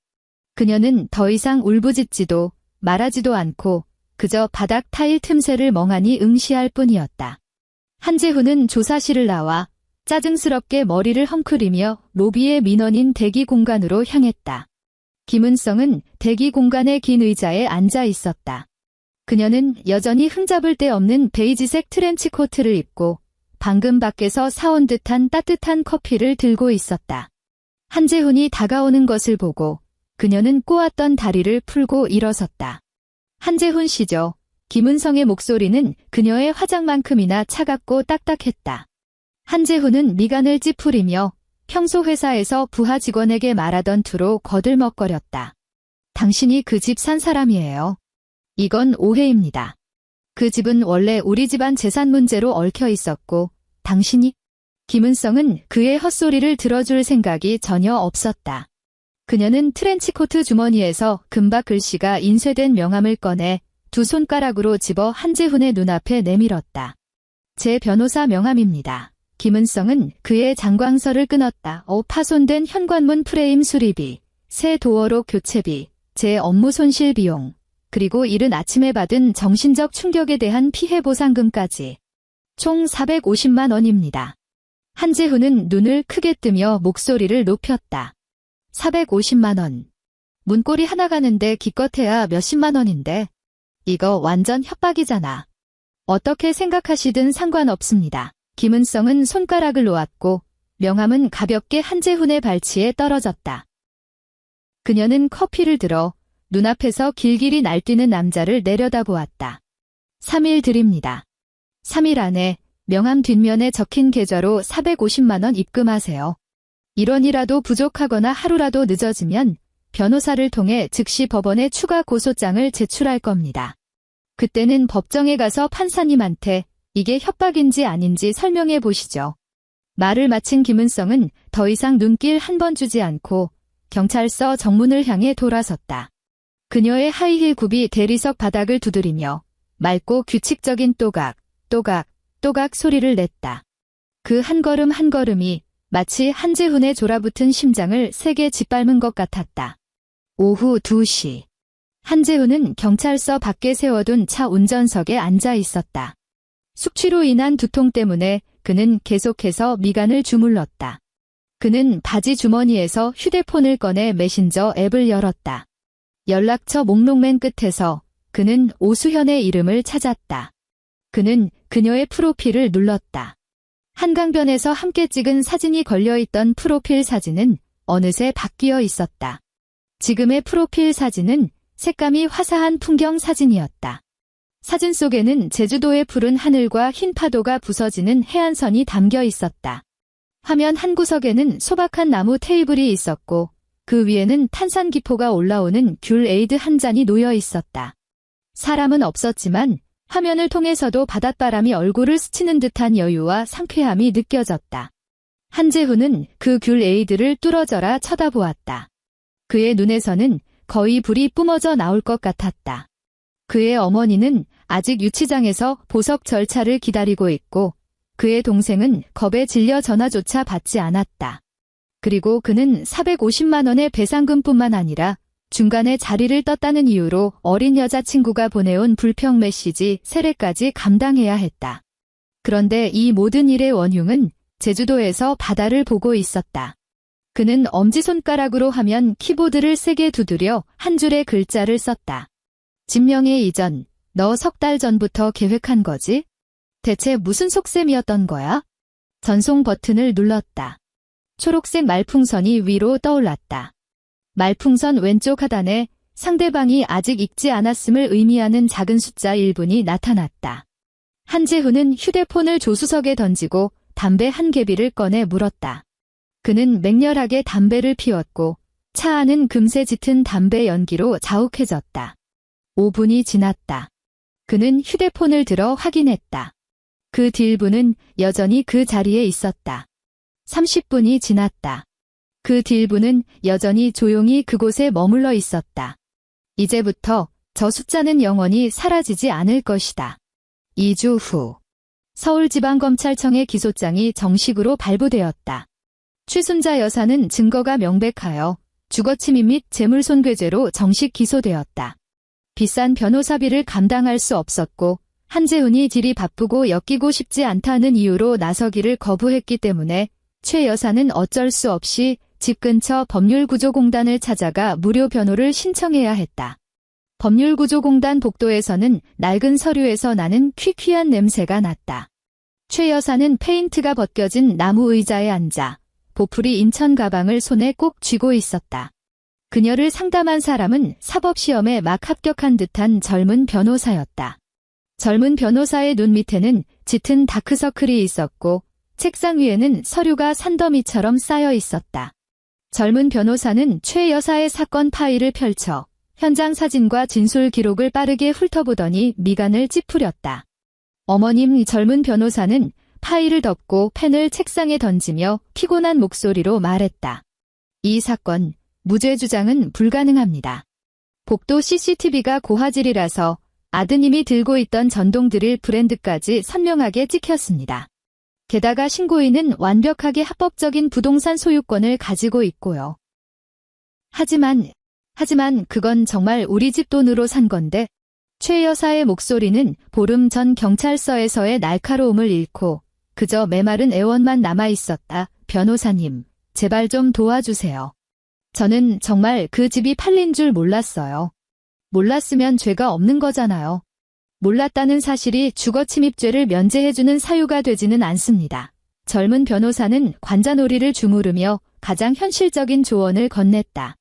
그녀는 더 이상 울부짖지도 말하지도 않고 그저 바닥 타일 틈새를 멍하니 응시할 뿐이었다. 한재훈은 조사실을 나와 짜증스럽게 머리를 헝클이며 로비의 민원인 대기 공간으로 향했다. 김은성은 대기 공간의 긴 의자에 앉아 있었다. 그녀는 여전히 흠잡을 데 없는 베이지색 트렌치 코트를 입고 방금 밖에서 사온 듯한 따뜻한 커피를 들고 있었다. 한재훈이 다가오는 것을 보고 그녀는 꼬았던 다리를 풀고 일어섰다. 한재훈 씨죠. 김은성의 목소리는 그녀의 화장만큼이나 차갑고 딱딱했다. 한재훈은 미간을 찌푸리며 평소 회사에서 부하 직원에게 말하던 투로 거들먹거렸다. 당신이 그 집 산 사람이에요. 이건 오해입니다. 그 집은 원래 우리 집안 재산 문제로 얽혀 있었고 당신이? 김은성은 그의 헛소리를 들어줄 생각이 전혀 없었다. 그녀는 트렌치코트 주머니에서 금박 글씨가 인쇄된 명함을 꺼내 두 손가락으로 집어 한재훈의 눈앞에 내밀었다. 제 변호사 명함입니다. 김은성은 그의 장광설을 끊었다. 파손된 현관문 프레임 수리비, 새 도어록 교체비, 제 업무 손실 비용, 그리고 이른 아침에 받은 정신적 충격에 대한 피해 보상금까지. 총 450만 원입니다. 한재훈은 눈을 크게 뜨며 목소리를 높였다. 450만 원. 문고리 하나 가는데 기껏해야 몇십만 원인데. 이거 완전 협박이잖아. 어떻게 생각하시든 상관없습니다. 김은성은 손가락을 놓았고 명함은 가볍게 한재훈의 발치에 떨어졌다. 그녀는 커피를 들어 눈앞에서 길길이 날뛰는 남자를 내려다보았다. 3일 드립니다. 3일 안에 명함 뒷면에 적힌 계좌로 450만 원 입금하세요. 1원이라도 부족하거나 하루라도 늦어지면 변호사를 통해 즉시 법원에 추가 고소장을 제출할 겁니다. 그때는 법정에 가서 판사님한테 이게 협박인지 아닌지 설명해 보시죠. 말을 마친 김은성은 더 이상 눈길 한 번 주지 않고 경찰서 정문을 향해 돌아섰다. 그녀의 하이힐 굽이 대리석 바닥을 두드리며 맑고 규칙적인 또각, 또각, 또각 소리를 냈다. 그 한 걸음 한 걸음이 마치 한재훈의 졸아붙은 심장을 세게 짓밟은 것 같았다. 오후 2시. 한재훈은 경찰서 밖에 세워둔 차 운전석에 앉아 있었다. 숙취로 인한 두통 때문에 그는 계속해서 미간을 주물렀다. 그는 바지 주머니에서 휴대폰을 꺼내 메신저 앱을 열었다. 연락처 목록 맨 끝에서 그는 오수현의 이름을 찾았다. 그는 그녀의 프로필을 눌렀다. 한강변에서 함께 찍은 사진이 걸려있던 프로필 사진은 어느새 바뀌어 있었다. 지금의 프로필 사진은 색감이 화사한 풍경 사진이었다. 사진 속에는 제주도의 푸른 하늘과 흰 파도가 부서지는 해안선이 담겨 있었다. 화면 한 구석에는 소박한 나무 테이블이 있었고 그 위에는 탄산기포가 올라오는 귤 에이드 한 잔이 놓여 있었다. 사람은 없었지만 화면을 통해서도 바닷바람이 얼굴을 스치는 듯한 여유와 상쾌함이 느껴졌다. 한재훈은 그 귤 에이드를 뚫어져라 쳐다보았다. 그의 눈에서는 거의 불이 뿜어져 나올 것 같았다. 그의 어머니는 아직 유치장에서 보석 절차를 기다리고 있고 그의 동생은 겁에 질려 전화조차 받지 않았다. 그리고 그는 450만 원의 배상금뿐만 아니라 중간에 자리를 떴다는 이유로 어린 여자친구가 보내온 불평 메시지 세례까지 감당해야 했다. 그런데 이 모든 일의 원흉은 제주도에서 바다를 보고 있었다. 그는 엄지손가락으로 화면 키보드를 세게 두드려 한 줄의 글자를 썼다. 진명의 이전, 너 석 달 전부터 계획한 거지? 대체 무슨 속셈이었던 거야? 전송 버튼을 눌렀다. 초록색 말풍선이 위로 떠올랐다. 말풍선 왼쪽 하단에 상대방이 아직 읽지 않았음을 의미하는 작은 숫자 1분이 나타났다. 한재훈은 휴대폰을 조수석에 던지고 담배 한 개비를 꺼내 물었다. 그는 맹렬하게 담배를 피웠고 차 안은 금세 짙은 담배 연기로 자욱해졌다. 5분이 지났다. 그는 휴대폰을 들어 확인했다. 그 딜부는 여전히 그 자리에 있었다. 30분이 지났다. 그 딜부는 여전히 조용히 그곳에 머물러 있었다. 이제부터 저 숫자는 영원히 사라지지 않을 것이다. 2주 후 서울지방검찰청의 기소장이 정식으로 발부되었다. 최순자 여사는 증거가 명백하여 주거침입 및 재물손괴죄로 정식 기소되었다. 비싼 변호사비를 감당할 수 없었고 한재훈이 딜이 바쁘고 엮이고 싶지 않다는 이유로 나서기를 거부했기 때문에 최 여사는 어쩔 수 없이 집 근처 법률구조공단을 찾아가 무료 변호를 신청해야 했다. 법률구조공단 복도에서는 낡은 서류에서 나는 퀴퀴한 냄새가 났다. 최 여사는 페인트가 벗겨진 나무 의자에 앉아 보풀이 인천 가방을 손에 꼭 쥐고 있었다. 그녀를 상담한 사람은 사법시험에 막 합격한 듯한 젊은 변호사였다. 젊은 변호사의 눈 밑에는 짙은 다크서클이 있었고 책상 위에는 서류가 산더미처럼 쌓여 있었다. 젊은 변호사는 최 여사의 사건 파일을 펼쳐 현장 사진과 진술 기록을 빠르게 훑어보더니 미간을 찌푸렸다. 어머님, 젊은 변호사는 파일을 덮고 펜을 책상에 던지며 피곤한 목소리로 말했다. 이 사건, 무죄 주장은 불가능합니다. 복도 CCTV가 고화질이라서 아드님이 들고 있던 전동드릴 브랜드까지 선명하게 찍혔습니다. 게다가 신고인은 완벽하게 합법적인 부동산 소유권을 가지고 있고요. 하지만 그건 정말 우리 집 돈으로 산 건데. 최 여사의 목소리는 보름 전 경찰서에서의 날카로움을 잃고 그저 메마른 애원만 남아있었다. 변호사님, 제발 좀 도와주세요. 저는 정말 그 집이 팔린 줄 몰랐어요. 몰랐으면 죄가 없는 거잖아요. 몰랐다는 사실이 주거침입죄를 면제해주는 사유가 되지는 않습니다. 젊은 변호사는 관자놀이를 주무르며 가장 현실적인 조언을 건넸다.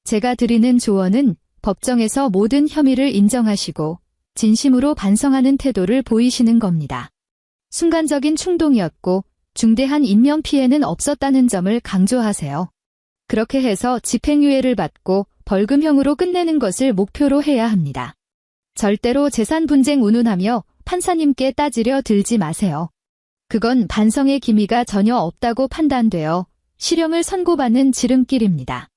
제가 드리는 조언은 법정에서 모든 혐의를 인정하시고 진심으로 반성하는 태도를 보이시는 겁니다. 순간적인 충동이었고 중대한 인명피해는 없었다는 점을 강조하세요. 그렇게 해서 집행유예를 받고 벌금형으로 끝내는 것을 목표로 해야 합니다. 절대로 재산 분쟁 운운하며 판사님께 따지려 들지 마세요. 그건 반성의 기미가 전혀 없다고 판단되어 실형을 선고받는 지름길입니다.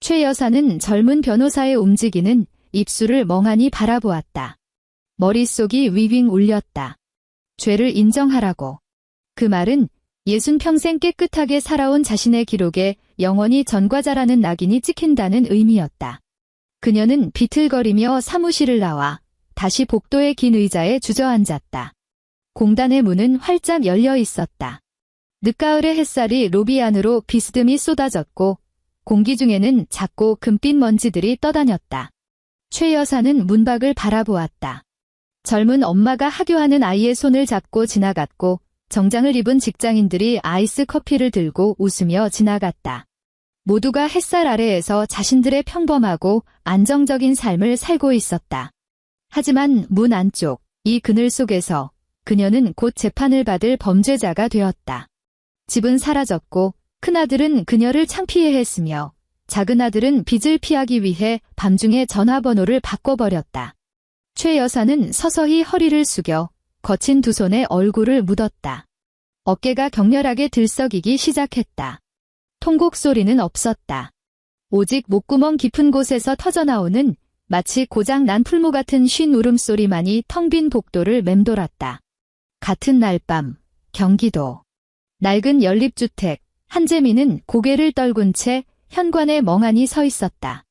최 여사는 젊은 변호사의 움직이는 입술을 멍하니 바라보았다. 머릿속이 윙윙 울렸다. 죄를 인정하라고. 그 말은 60평생 깨끗하게 살아온 자신의 기록에 영원히 전과자라는 낙인이 찍힌다는 의미였다. 그녀는 비틀거리며 사무실을 나와 다시 복도의 긴 의자에 주저앉았다. 공단의 문은 활짝 열려 있었다. 늦가을의 햇살이 로비 안으로 비스듬히 쏟아졌고 공기 중에는 작고 금빛 먼지들이 떠다녔다. 최 여사는 문밖을 바라보았다. 젊은 엄마가 하교하는 아이의 손을 잡고 지나갔고 정장을 입은 직장인들이 아이스 커피를 들고 웃으며 지나갔다. 모두가 햇살 아래에서 자신들의 평범하고 안정적인 삶을 살고 있었다. 하지만 문 안쪽, 이 그늘 속에서 그녀는 곧 재판을 받을 범죄자가 되었다. 집은 사라졌고 큰아들은 그녀를 창피해했으며 작은아들은 빚을 피하기 위해 밤중에 전화번호를 바꿔버렸다. 최 여사는 서서히 허리를 숙여 거친 두 손에 얼굴을 묻었다. 어깨가 격렬하게 들썩이기 시작했다. 통곡 소리는 없었다. 오직 목구멍 깊은 곳에서 터져나오는 마치 고장 난 풀무 같은 쉰 울음소리만이 텅 빈 복도를 맴돌았다. 같은 날 밤, 경기도. 낡은 연립주택, 한재민은 고개를 떨군 채 현관에 멍하니 서 있었다.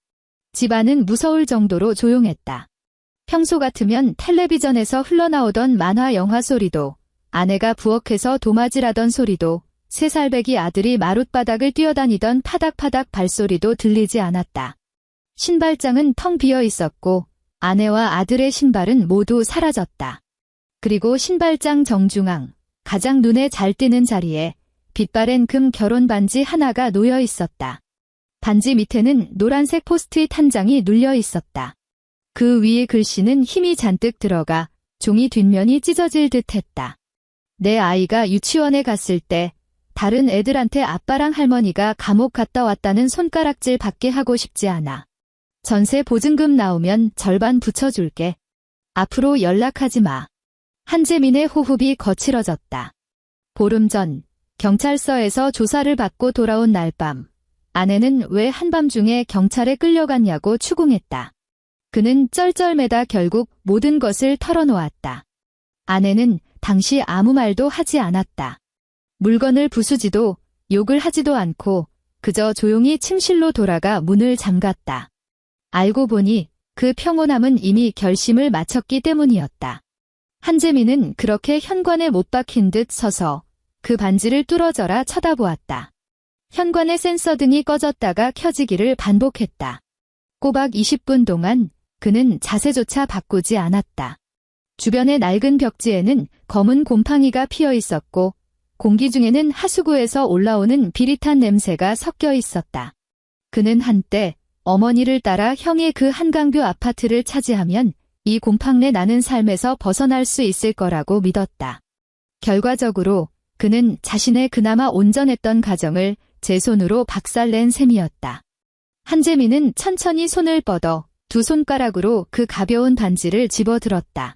집안은 무서울 정도로 조용했다. 평소 같으면 텔레비전에서 흘러나오던 만화 영화 소리도, 아내가 부엌에서 도마질하던 소리도, 3살배기 아들이 마룻바닥을 뛰어다니던 파닥파닥 발소리도 들리지 않았다. 신발장은 텅 비어 있었고 아내와 아들의 신발은 모두 사라졌다. 그리고 신발장 정중앙, 가장 눈에 잘 띄는 자리에 빛바랜 금 결혼 반지 하나가 놓여 있었다. 반지 밑에는 노란색 포스트잇 한 장이 눌려 있었다. 그 위에 글씨는 힘이 잔뜩 들어가 종이 뒷면이 찢어질 듯 했다. 내 아이가 유치원에 갔을 때 다른 애들한테 아빠랑 할머니가 감옥 갔다 왔다는 손가락질 받게 하고 싶지 않아. 전세 보증금 나오면 절반 붙여줄게. 앞으로 연락하지 마. 한재민의 호흡이 거칠어졌다. 보름 전 경찰서에서 조사를 받고 돌아온 날 밤, 아내는 왜 한밤중에 경찰에 끌려갔냐고 추궁했다. 그는 쩔쩔매다 결국 모든 것을 털어놓았다. 아내는 당시 아무 말도 하지 않았다. 물건을 부수지도 욕을 하지도 않고 그저 조용히 침실로 돌아가 문을 잠갔다. 알고 보니 그 평온함은 이미 결심을 마쳤기 때문이었다. 한재민은 그렇게 현관에 못 박힌 듯 서서 그 반지를 뚫어져라 쳐다보았다. 현관의 센서 등이 꺼졌다가 켜지기를 반복했다. 꼬박 20분 동안 그는 자세조차 바꾸지 않았다. 주변의 낡은 벽지에는 검은 곰팡이가 피어 있었고 공기 중에는 하수구에서 올라오는 비릿한 냄새가 섞여 있었다. 그는 한때 어머니를 따라 형의 그 한강뷰 아파트를 차지하면 이 곰팡내 나는 삶에서 벗어날 수 있을 거라고 믿었다. 결과적으로 그는 자신의 그나마 온전했던 가정을 제 손으로 박살낸 셈이었다. 한재민은 천천히 손을 뻗어 두 손가락으로 그 가벼운 반지를 집어들었다.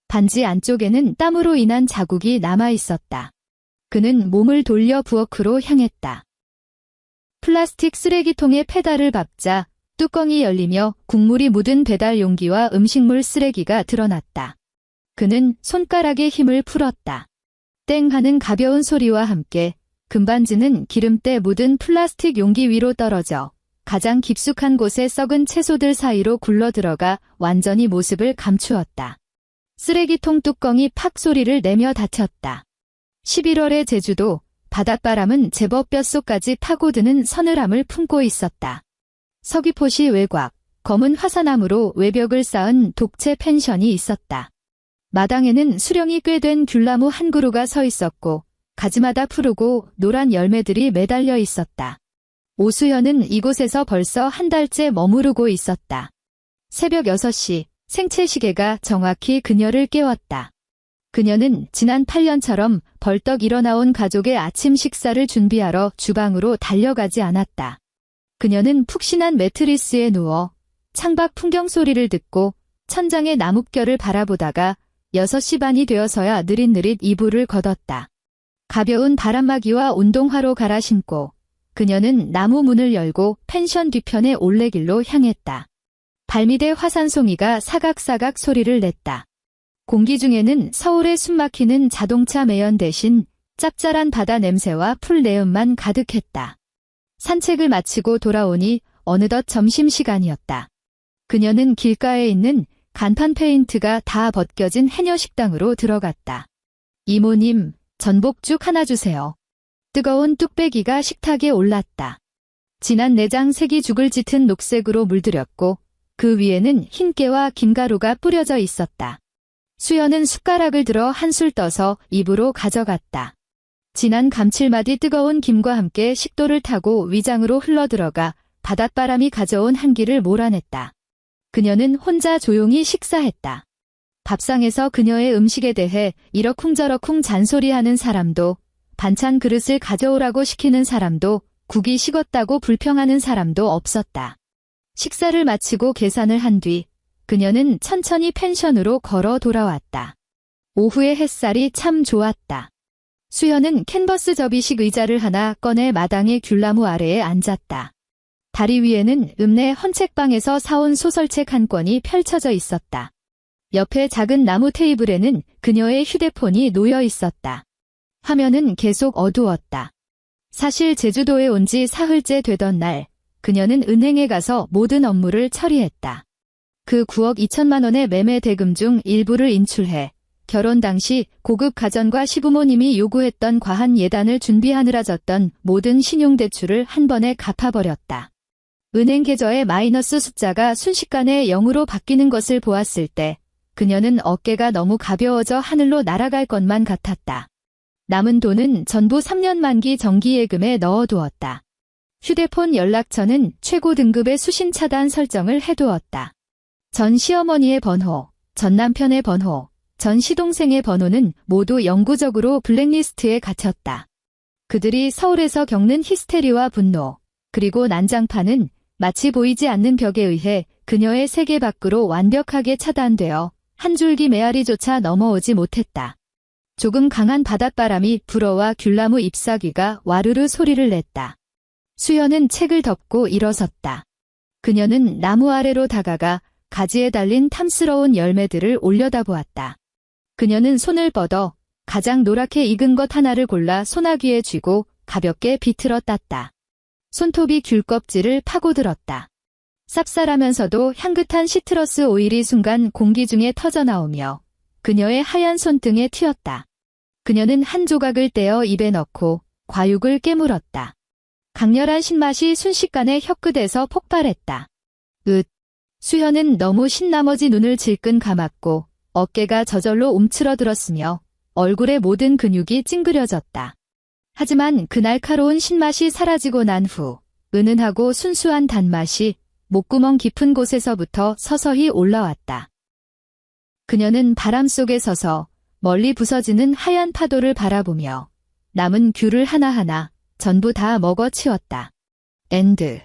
반지 안쪽에는 땀으로 인한 자국이 남아 있었다. 그는 몸을 돌려 부엌으로 향했다. 플라스틱 쓰레기통에 페달을 밟자 뚜껑이 열리며 국물이 묻은 배달 용기와 음식물 쓰레기가 드러났다. 그는 손가락에 힘을 풀었다. 땡 하는 가벼운 소리와 함께 금반지는 기름때 묻은 플라스틱 용기 위로 떨어져 가장 깊숙한 곳에 썩은 채소들 사이로 굴러들어가 완전히 모습을 감추었다. 쓰레기통 뚜껑이 팍 소리를 내며 닫혔다. 11월의 제주도, 바닷바람은 제법 뼛속까지 파고드는 서늘함을 품고 있었다. 서귀포시 외곽, 검은 화산암으로 외벽을 쌓은 독채 펜션이 있었다. 마당에는 수령이 꽤 된 귤나무 한 그루가 서 있었고 가지마다 푸르고 노란 열매들이 매달려 있었다. 오수연은 이곳에서 벌써 한 달째 머무르고 있었다. 새벽 6시 생체시계가 정확히 그녀를 깨웠다. 그녀는 지난 8년처럼 벌떡 일어나온 가족의 아침 식사를 준비하러 주방으로 달려가지 않았다. 그녀는 푹신한 매트리스에 누워 창밖 풍경 소리를 듣고 천장의 나뭇결을 바라보다가 6시 반이 되어서야 느릿느릿 이불을 걷었다. 가벼운 바람막이와 운동화로 갈아 신고 그녀는 나무 문을 열고 펜션 뒤편의 올레길로 향했다. 발밑에 화산송이가 사각사각 소리를 냈다. 공기 중에는 서울의 숨막히는 자동차 매연 대신 짭짤한 바다 냄새와 풀 내음만 가득했다. 산책을 마치고 돌아오니 어느덧 점심시간이었다. 그녀는 길가에 있는 간판 페인트가 다 벗겨진 해녀식당으로 들어갔다. 이모님, 전복죽 하나 주세요. 뜨거운 뚝배기가 식탁에 올랐다. 진한 내장 색이 죽을 짙은 녹색으로 물들였고 그 위에는 흰깨와 김가루가 뿌려져 있었다. 수연은 숟가락을 들어 한술 떠서 입으로 가져갔다. 진한 감칠맛이 뜨거운 김과 함께 식도를 타고 위장으로 흘러들어가 바닷바람이 가져온 한기를 몰아냈다. 그녀는 혼자 조용히 식사했다. 밥상에서 그녀의 음식에 대해 이러쿵저러쿵 잔소리하는 사람도, 반찬 그릇을 가져오라고 시키는 사람도, 국이 식었다고 불평하는 사람도 없었다. 식사를 마치고 계산을 한 뒤 그녀는 천천히 펜션으로 걸어 돌아왔다. 오후의 햇살이 참 좋았다. 수연은 캔버스 접이식 의자를 하나 꺼내 마당의 귤나무 아래에 앉았다. 다리 위에는 읍내 헌책방에서 사온 소설책 한 권이 펼쳐져 있었다. 옆에 작은 나무 테이블에는 그녀의 휴대폰이 놓여 있었다. 화면은 계속 어두웠다. 사실 제주도에 온 지 사흘째 되던 날, 그녀는 은행에 가서 모든 업무를 처리했다. 그 9억 2천만 원의 매매 대금 중 일부를 인출해 결혼 당시 고급 가전과 시부모님이 요구했던 과한 예단을 준비하느라 졌던 모든 신용대출을 한 번에 갚아버렸다. 은행 계좌의 마이너스 숫자가 순식간에 0으로 바뀌는 것을 보았을 때 그녀는 어깨가 너무 가벼워져 하늘로 날아갈 것만 같았다. 남은 돈은 전부 3년 만기 정기예금에 넣어두었다. 휴대폰 연락처는 최고 등급의 수신 차단 설정을 해두었다. 전 시어머니의 번호, 전 남편의 번호, 전 시동생의 번호는 모두 영구적으로 블랙리스트에 갇혔다. 그들이 서울에서 겪는 히스테리와 분노, 그리고 난장판은 마치 보이지 않는 벽에 의해 그녀의 세계 밖으로 완벽하게 차단되어 한 줄기 메아리조차 넘어오지 못했다. 조금 강한 바닷바람이 불어와 귤나무 잎사귀가 와르르 소리를 냈다. 수연은 책을 덮고 일어섰다. 그녀는 나무 아래로 다가가 가지에 달린 탐스러운 열매들을 올려다보았다. 그녀는 손을 뻗어 가장 노랗게 익은 것 하나를 골라 소나귀에 쥐고 가볍게 비틀어 땄다. 손톱이 귤 껍질을 파고들었다. 쌉쌀하면서도 향긋한 시트러스 오일이 순간 공기 중에 터져나오며 그녀의 하얀 손등에 튀었다. 그녀는 한 조각을 떼어 입에 넣고 과육을 깨물었다. 강렬한 신맛이 순식간에 혀끝에서 폭발했다. 수현은 너무 신나머지 눈을 질끈 감았고 어깨가 저절로 움츠러들었으며 얼굴의 모든 근육이 찡그려졌다. 하지만 그 날카로운 신맛이 사라지고 난 후 은은하고 순수한 단맛이 목구멍 깊은 곳에서부터 서서히 올라왔다. 그녀는 바람 속에 서서 멀리 부서지는 하얀 파도를 바라보며 남은 귤을 하나하나 전부 다 먹어치웠다. 엔드.